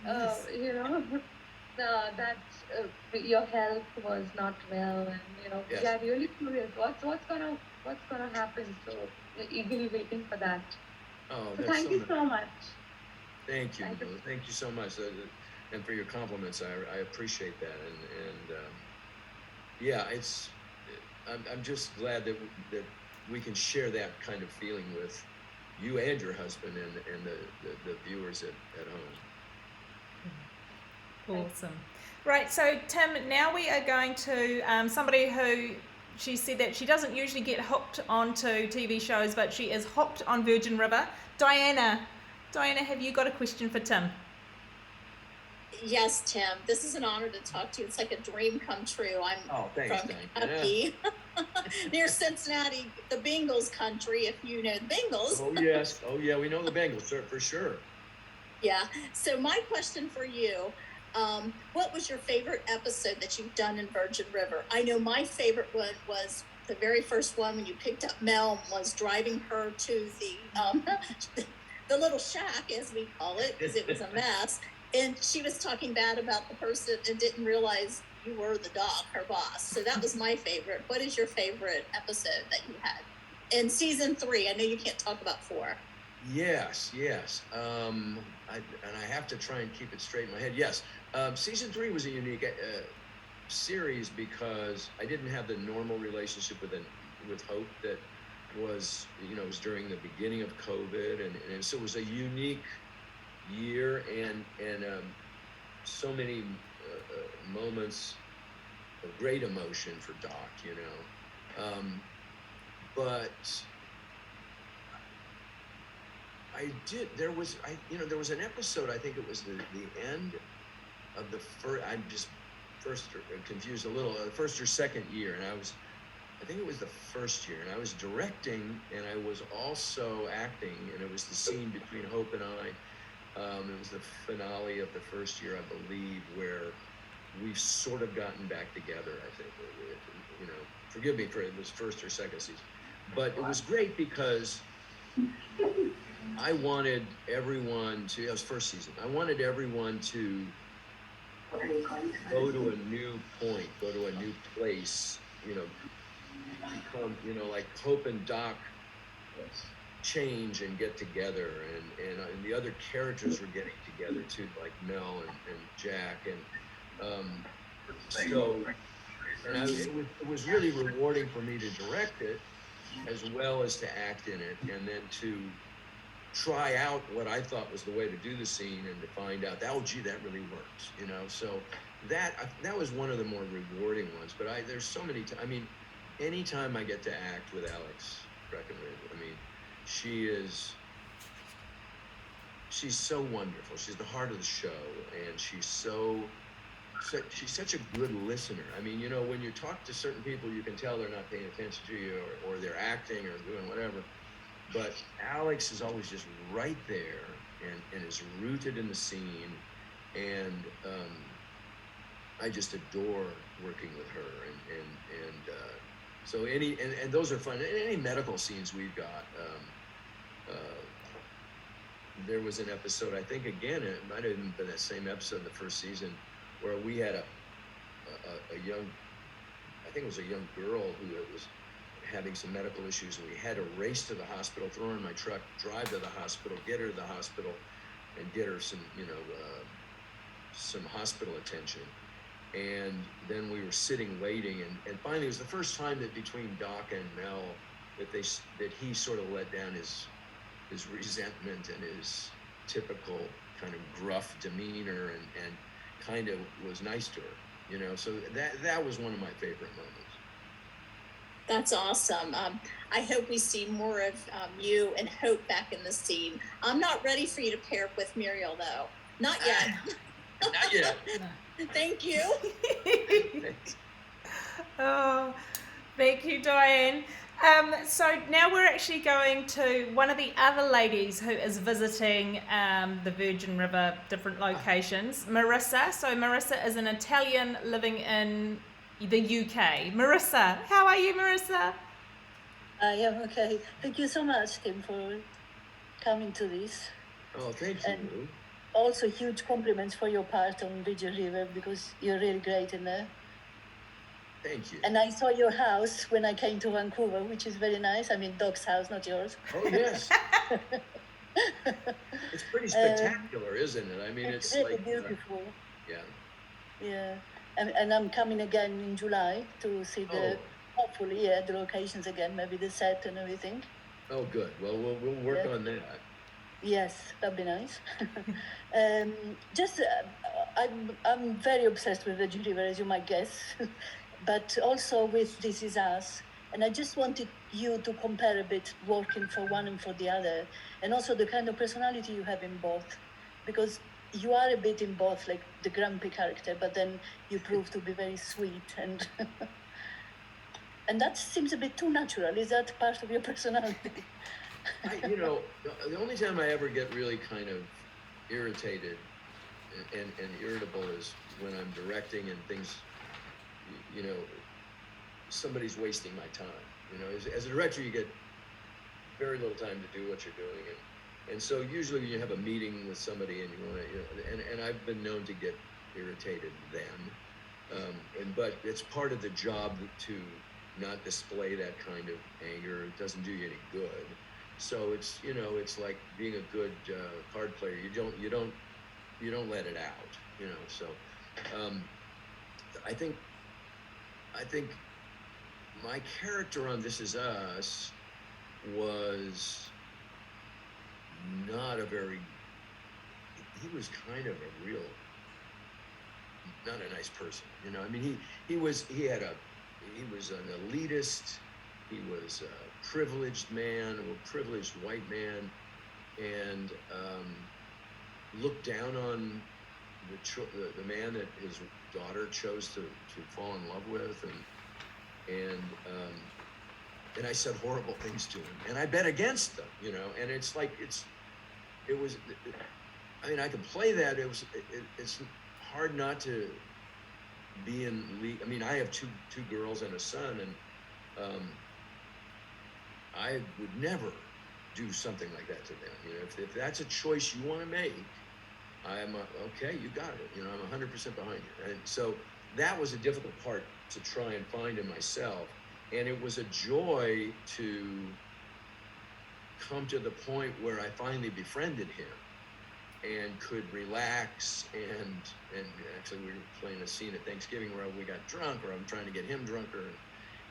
Yes. That your health was not well, and Yes. we are really curious what's gonna happen. So we're eagerly waiting for that. Oh, So that's thank you so much. Thank you, Thank you. Madula. Thank you so much, and for your compliments. I appreciate that, and yeah, I'm just glad that we can share that kind of feeling with you and your husband and the viewers at home. Awesome. Right, so Tim, now we are going to somebody who she said that she doesn't usually get hooked onto TV shows, but she is hooked on Virgin River. Diana, have you got a question for Tim? Yes, Tim. This is an honor to talk to you. It's like a dream come true. I'm Thanks, from Diana. Kentucky, near Cincinnati, the Bengals country, if you know the Bengals. Oh, yes. Oh, yeah, we know the Bengals, for sure. Yeah. So my question for you, what was your favorite episode that you've done in Virgin River? I know my favorite one was the very first one when you picked up Mel, was driving her to the little shack, as we call it, because it was a mess. And she was talking bad about the person and didn't realize you were the dog, her boss. So that was my favorite. What is your favorite episode that you had in season 3? I know you can't talk about 4. Yes. And I have to try and keep it straight in my head. Yes. Season 3 was a unique series because I didn't have the normal relationship with Hope that was, it was during the beginning of COVID. And so it was a unique year and so many moments of great emotion for Doc, but there was an episode, I think it was the end of the first, I'm just confused a little, the first or second year, and I think it was the first year, and I was directing and I was also acting, and it was the scene between Hope and I. It was the finale of the first year, I believe, where we've sort of gotten back together, I think. Forgive me for it was first or second season. But it was great because I wanted everyone to, it was first season, I wanted everyone to go to a new point, go to a new place, you know, become, you know, like Hope and Doc change and get together, and the other characters were getting together too, like Mel and Jack, and it was really rewarding for me to direct it as well as to act in it, and then to try out what I thought was the way to do the scene, and to find out that, oh gee, that really works, you know. So that was one of the more rewarding ones. But there's so many I mean, anytime I get to act with Alex Breckenridge, I mean, she's so wonderful. She's the heart of the show, and she's such a good listener. I mean, you know, when you talk to certain people, you can tell they're not paying attention to you, or they're acting or doing whatever. But Alex is always just right there, and is rooted in the scene, and I just adore working with her, and so and those are fun. Any medical scenes we've got. There was an episode, I think, again, it might have even been that same episode in the first season, where we had a young, I think it was a young girl who was having some medical issues, and we had to race to the hospital, throw her in my truck, drive to the hospital, get her to the hospital, and get her some, you know, some hospital attention. And then we were sitting waiting, and finally it was the first time that between Doc and Mel that he sort of let down his resentment and his typical kind of gruff demeanor, and kind of was nice to her, you know. So that was one of my favorite moments. That's awesome. I hope we see more of you and Hope back in the scene. I'm not ready for you to pair up with Muriel, though. Not yet. Not yet. Thank you. Oh, thank you, Diane. So now we're actually going to one of the other ladies who is visiting the Virgin River, different locations, Marissa. So Marissa is an Italian living in the UK. Marissa, how are you, Marissa? I am okay. Thank you so much, Tim, for coming to this. Oh, thank you. And also huge compliments for your part on Virgin River, because you're really great in there. Thank you. And I saw your house when I came to Vancouver, which is very nice. I mean, Doc's house, not yours. Oh, yes. It's pretty spectacular, isn't it? I mean, it's really like beautiful. Yeah. Yeah. And I'm coming again in July to see hopefully, the locations again, maybe the set and everything. Oh, good. Well, we'll work on that. Yes, that'd be nice. I'm very obsessed with Virgin River, as you might guess, but also with This Is Us. And I just wanted you to compare a bit working for one and for the other, and also the kind of personality you have in both, because you are a bit in both, like the grumpy character, but then you prove to be very sweet, and and that seems a bit too natural. Is that part of your personality? You know, the only time I ever get really kind of irritated and irritable is when I'm directing and things, you know, somebody's wasting my time. You know, as a director, you get very little time to do what you're doing, and so usually when you have a meeting with somebody and you want to, you know, and I've been known to get irritated then, but it's part of the job to not display that kind of anger. It doesn't do you any good. So it's, you know, it's like being a good card player. You don't let it out, you know. So I think my character on This Is Us was not he was kind of a real, not a nice person, you know. I mean, he was an elitist. He was a privileged man, a privileged white man, and looked down on the man that his daughter chose to fall in love with, and I said horrible things to him, and I bet against them, you know. And it's like I mean, I could play that. It's hard not to be in league. I mean, I have two girls and a son, and I would never do something like that to them. You know, if that's a choice you want to make, I'm okay, you got it. You know, I'm 100% behind you. And so that was a difficult part to try and find in myself. And it was a joy to come to the point where I finally befriended him and could relax. And actually, we were playing a scene at Thanksgiving where we got drunk, or I'm trying to get him drunker,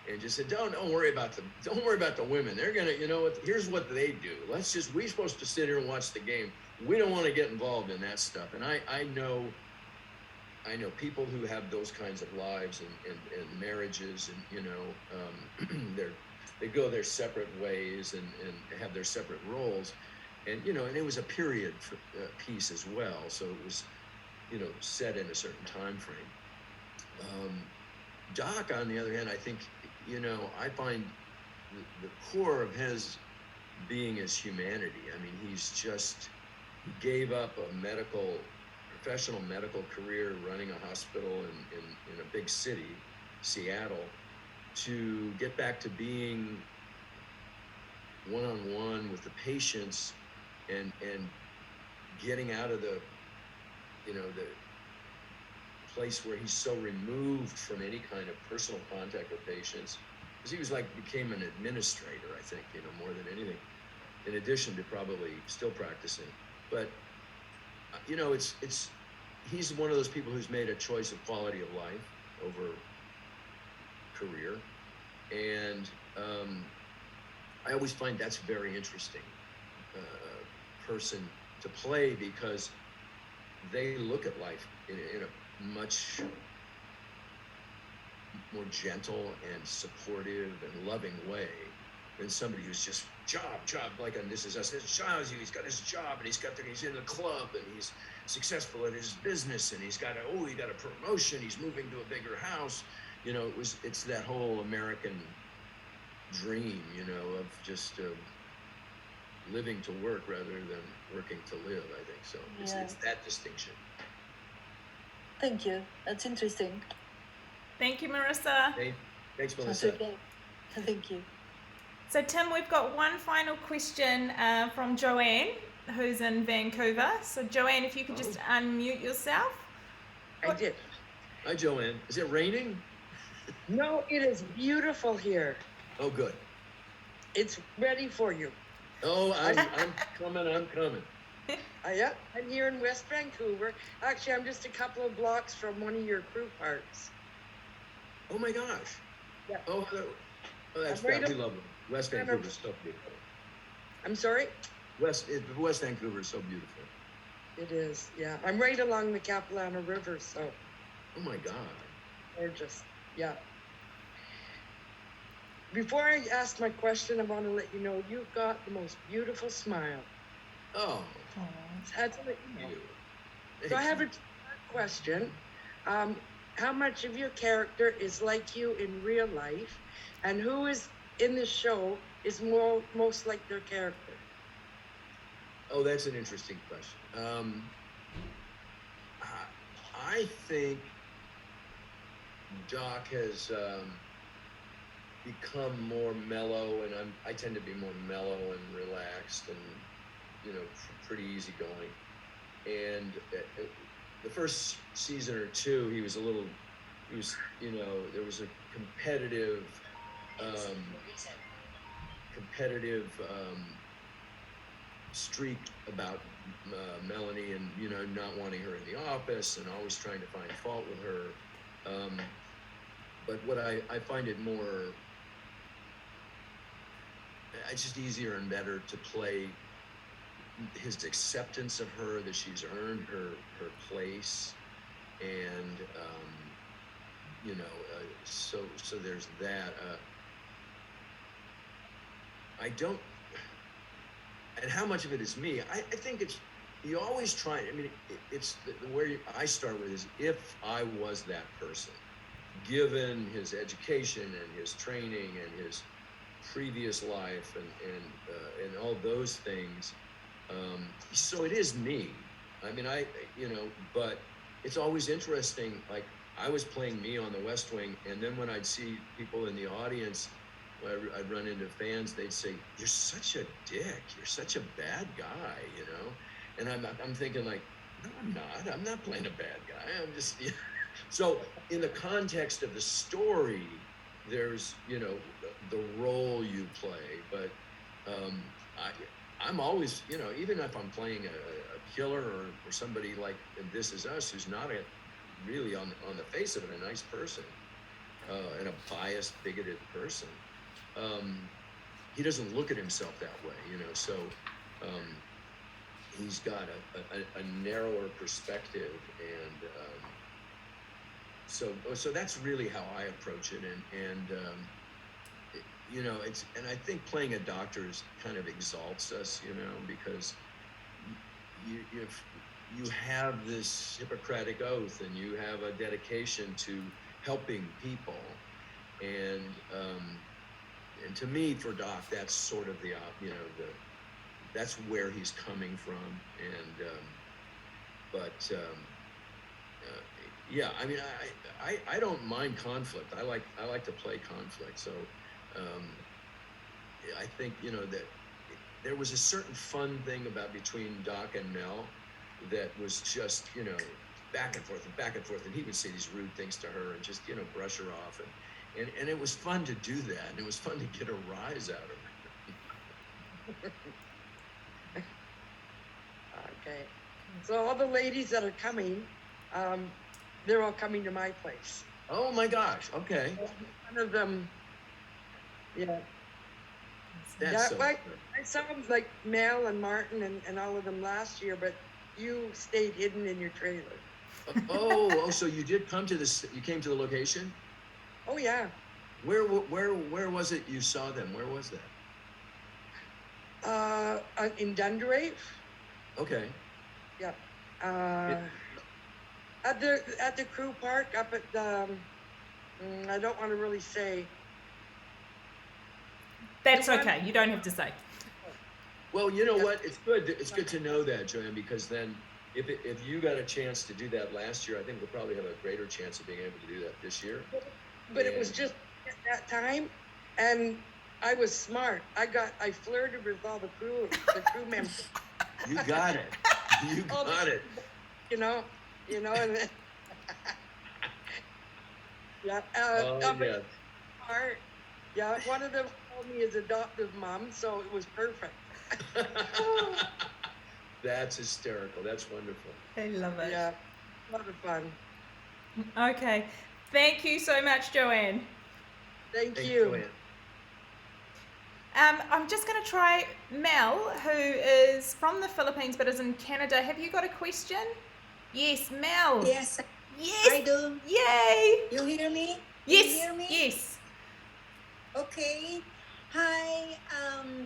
and just said, don't worry about the women. They're gonna, you know what? Here's what they do. We're supposed to sit here and watch the game. We don't want to get involved in that stuff. And I know people who have those kinds of lives and marriages, and you know, they go their separate ways and have their separate roles, and you know, and it was a period piece as well, so it was, you know, set in a certain time frame. Doc, on the other hand, I think, you know, I find the core of his being is humanity. I mean, he gave up a professional medical career running a hospital in a big city, Seattle, to get back to being one-on-one with the patients and getting out of the, you know, the place where he's so removed from any kind of personal contact with patients, because he became an administrator, I think, you know, more than anything, in addition to probably still practicing. But you know, he's one of those people who's made a choice of quality of life over career, and I always find that's very interesting person to play, because they look at life in a much more gentle and supportive and loving way than somebody who's just job, like on This Is Us. He's got his job, and he's in the club, and he's successful at his business, and he got a promotion, he's moving to a bigger house. You know, it's that whole American dream, you know, of just living to work rather than working to live, I think. So it's that distinction. Thank you. That's interesting. Thank you, Marissa. Thanks, Melissa. Okay. Thank you. So, Tim, we've got one final question from Joanne, who's in Vancouver. So, Joanne, if you could just unmute yourself. I did. Hi, Joanne. Is it raining? No, it is beautiful here. Oh, good. It's ready for you. Oh, I'm coming. Yeah, I'm here in West Vancouver. Actually, I'm just a couple of blocks from one of your crew parks. Oh my gosh. Yeah. Oh, that's right. We love it. West Vancouver is so beautiful. I'm sorry? West Vancouver is so beautiful. It is, yeah. I'm right along the Capilano River, so. Oh my God. Gorgeous, yeah. Before I ask my question, I want to let you know you've got the most beautiful smile. Oh. Had to let you know. So I have a question. How much of your character is like you in real life, and who is in the show is most like their character? Oh, that's an interesting question. I think Doc has become more mellow, and I tend to be more mellow and relaxed, and you know, pretty easygoing. And the first season or two, there was a competitive streak about Melanie, and you know, not wanting her in the office and always trying to find fault with her. But what I find it more, it's just easier and better to play his acceptance of her, that she's earned her place, and you know, so there's that. I don't, and how much of it is me? I think you always try. I mean, it's where I start with is, if I was that person, given his education and his training and his previous life and all those things. So it is me. I mean, but it's always interesting. Like, I was playing me on the West Wing, and then when I'd see people in the audience I'd run into fans, they'd say, "You're such a dick. You're such a bad guy," you know? And I'm thinking like, no, I'm not. I'm not playing a bad guy. I'm just, So in the context of the story, there's, the role you play, but I'm always, even if I'm playing a killer or somebody like in This Is Us, who's not really on the face of it, a nice person, and a biased, bigoted person, he doesn't look at himself that way, so he's got a narrower perspective, and so that's really how I approach it, and and I think playing a doctor kind of exalts us, because you have this Hippocratic oath, and you have a dedication to helping people, and to me, for Doc, that's sort of that's where he's coming from, and yeah, I mean, I don't mind conflict. I like to play conflict. So I think that there was a certain fun thing between Doc and Mel that was just back and forth, and he would say these rude things to her and just brush her off, and it was fun to do that, and it was fun to get a rise out of her. Okay, so all the ladies that are coming, they're all coming to my place. Oh my gosh! Okay. One of them, yeah. That's so I saw them like Mel and Martin and all of them last year, but you stayed hidden in your trailer. Oh, so you did come to this? You came to the location? Oh yeah. Where was it you saw them? Where was that? In Dundreave. Okay. Yeah. At the crew park up at the, I don't want to really say. That's okay. You don't have to say. Well, you know what? It's good. It's good to know that, Joanne, because then if you got a chance to do that last year, I think we'll probably have a greater chance of being able to do that this year. But it was just at that time, and I was smart. I flirted with all the crew members. You got it. You got it. And then, yeah. Yeah. Yeah, one of them called me his adoptive mom, so it was perfect. That's hysterical. That's wonderful. I love it. Yeah, a lot of fun. Okay. Thank you so much, Joanne. Thank you. Joanne. I'm just going to try Mel, who is from the Philippines but is in Canada. Have you got a question? Yes, Mel. Yes. Yes. I do. Yay. You hear me? Yes. You hear me? Yes. Okay. Hi,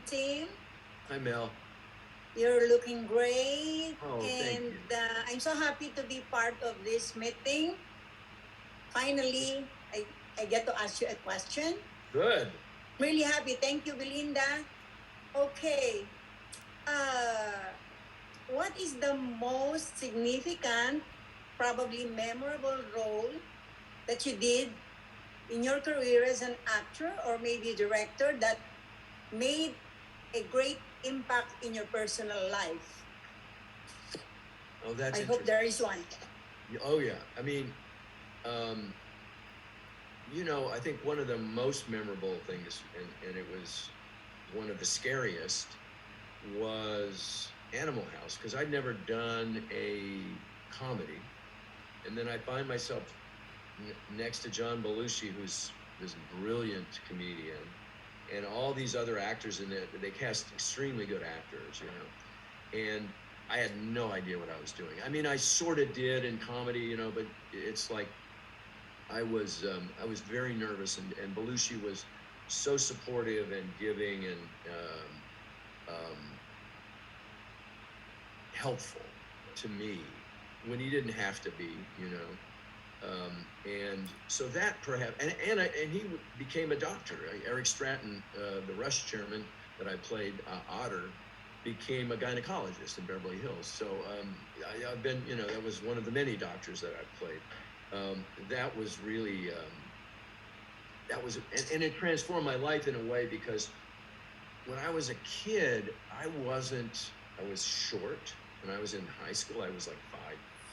team. Hi, Mel. You're looking great. Oh, thank you. I'm so happy to be part of this meeting. Finally, I get to ask you a question. Good. Really happy. Thank you, Belinda. Okay. What is the most significant, probably memorable role that you did in your career as an actor or maybe director that made a great impact in your personal life? Oh, that's I hope there is one. Oh, yeah. I mean, I think one of the most memorable things, and it was one of the scariest, was Animal House, because I'd never done a comedy. And then I find myself next to John Belushi, who's this brilliant comedian, and all these other actors in it. They cast extremely good actors, and I had no idea what I was doing. I mean, I sort of did in comedy, but it's like I was very nervous, and Belushi was so supportive and giving and helpful to me when he didn't have to be, and so that perhaps, and he became a doctor. Eric Stratton, the Rush chairman that I played, Otter, became a gynecologist in Beverly Hills. So I've been, that was one of the many doctors that I've played. That was really and it transformed my life in a way, because when I was a kid, I was short. When I was in high school, I was like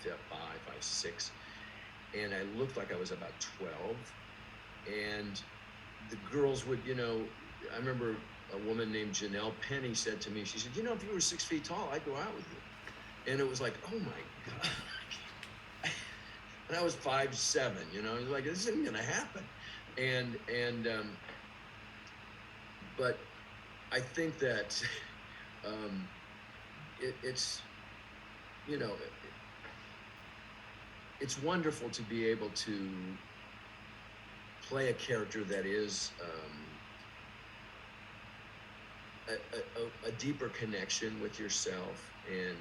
5'6", and I looked like I was about 12. And the girls would, I remember a woman named Janelle Penny said to me, she said, if you were 6 feet tall, I'd go out with you. And it was like, oh my God. And I was 5'7", it was like, this isn't gonna happen. But I think that it's it's wonderful to be able to play a character that is a deeper connection with yourself, and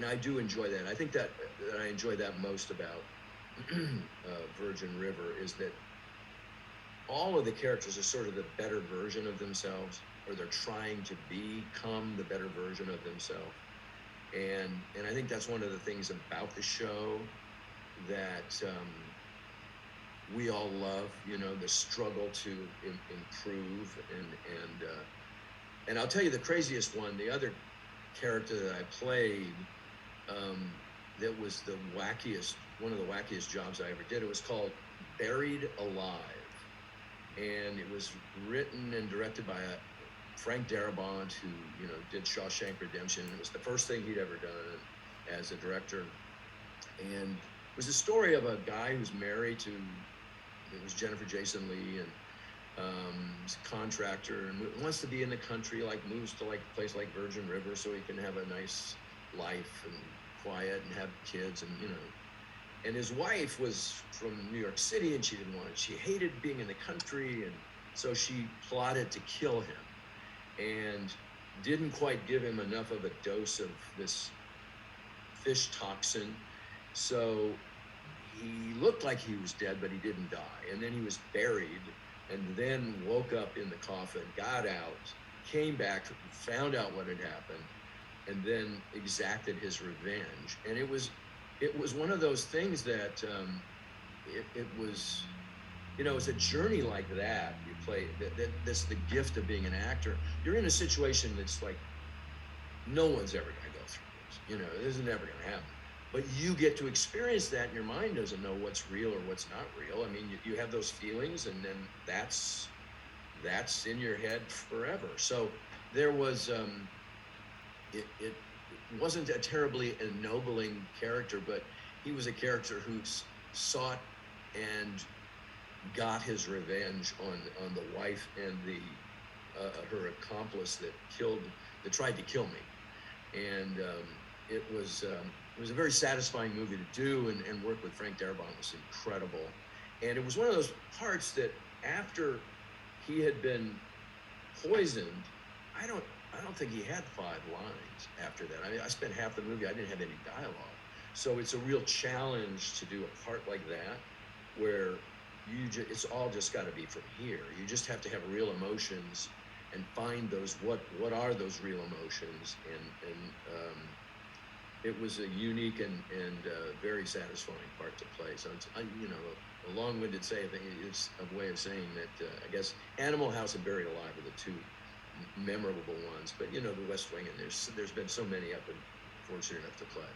I do enjoy that. I think that I enjoy that most about Virgin River, is that all of the characters are sort of the better version of themselves, or they're trying to become the better version of themselves. And I think that's one of the things about the show that we all love, the struggle to improve. And I'll tell you the craziest one, the other character that I played, that was one of the wackiest jobs I ever did. It was called Buried Alive. And it was written and directed by Frank Darabont, who did Shawshank Redemption. It was the first thing he'd ever done as a director, and it was a story of a guy who's married to, it was Jennifer Jason Leigh, and he's a contractor and wants to be in the country, moves to a place like Virgin River so he can have a nice life and quiet and have kids, and his wife was from New York City, and she hated being in the country, and so she plotted to kill him, and didn't quite give him enough of a dose of this fish toxin. So he looked like he was dead, but he didn't die. And then he was buried, and then woke up in the coffin, got out, came back, found out what had happened, and then exacted his revenge. And it was one of those things that it was, it's a journey like that. You play that's the gift of being an actor. You're in a situation that's like no one's ever going to go through this. This is never going to happen. But you get to experience that, and your mind doesn't know what's real or what's not real. I mean, you have those feelings, and then that's in your head forever. So there was it wasn't a terribly ennobling character, but he was a character who sought and got his revenge on the wife and her accomplice that tried to kill me. And it was a very satisfying movie to do, and work with Frank Darabont was incredible. And it was one of those parts that after he had been poisoned, I don't think he had 5 lines after that. I mean, I spent half the movie, I didn't have any dialogue. So it's a real challenge to do a part like that, where it's all just got to be from here. You just have to have real emotions and find those, what are those real emotions, and it was a unique and very satisfying part to play. So it's, a long-winded say, I think it's a way of saying that I guess Animal House and Buried Alive are the 2 memorable ones, but The West Wing, and there's been so many I've been fortunate enough to play.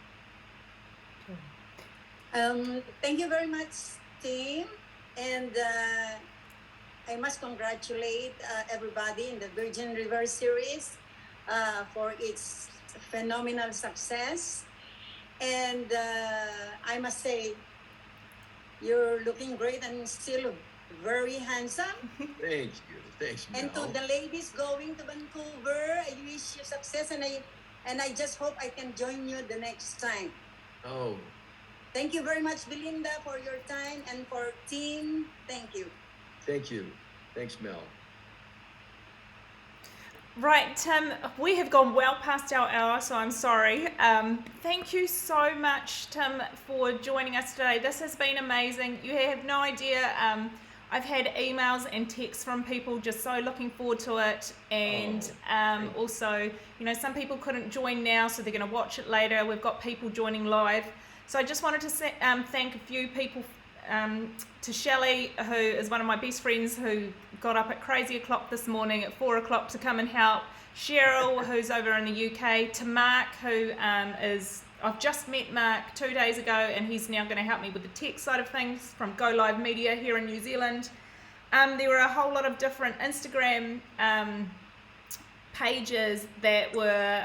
Thank you very much, team, and I must congratulate everybody in the Virgin River series for its phenomenal success. And I must say, you're looking great and still very handsome. Thank you. Thanks, Mel. And to the ladies going to Vancouver, I wish you success, and I just hope I can join you the next time. Oh. Thank you very much, Belinda, for your time, and for team. Thank you. Thank you. Thanks, Mel. Right, Tim, we have gone well past our hour, so I'm sorry. Thank you so much, Tim, for joining us today. This has been amazing. You have no idea. I've had emails and texts from people just so looking forward to it. And also, some people couldn't join now, so they're going to watch it later. We've got people joining live. So I just wanted to thank a few people to Shelley, who is one of my best friends, who got up at crazy o'clock this morning at 4 o'clock to come and help. Cheryl, who's over in the UK. To Mark, who I've just met Mark 2 days ago, and he's now going to help me with the tech side of things from Go Live Media here in New Zealand. There were a whole lot of different Instagram pages that were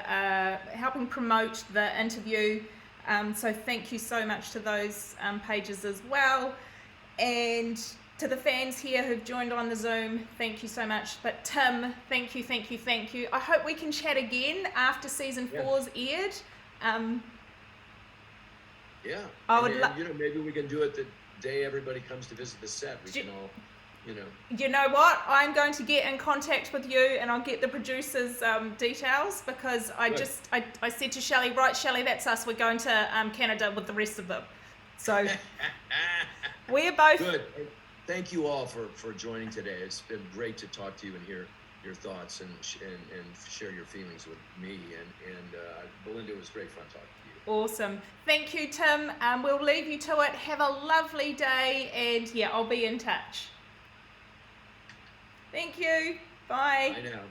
helping promote the interview. So thank you so much to those pages as well. And to the fans here who've joined on the Zoom, thank you so much. But Tim, thank you. I hope we can chat again after season 4's aired. Yeah. I would maybe we can do it the day everybody comes to visit the set. We can all, You know what? I'm going to get in contact with you, and I'll get the producers' details, because I said to Shelley, right, Shelley, that's us. We're going to Canada with the rest of them. So we're both good. Thank you all for joining today. It's been great to talk to you and hear your thoughts and share your feelings with me. And Belinda, it was great fun talking to you. Awesome. Thank you, Tim. We'll leave you to it. Have a lovely day, and I'll be in touch. Thank you. Bye. Bye now.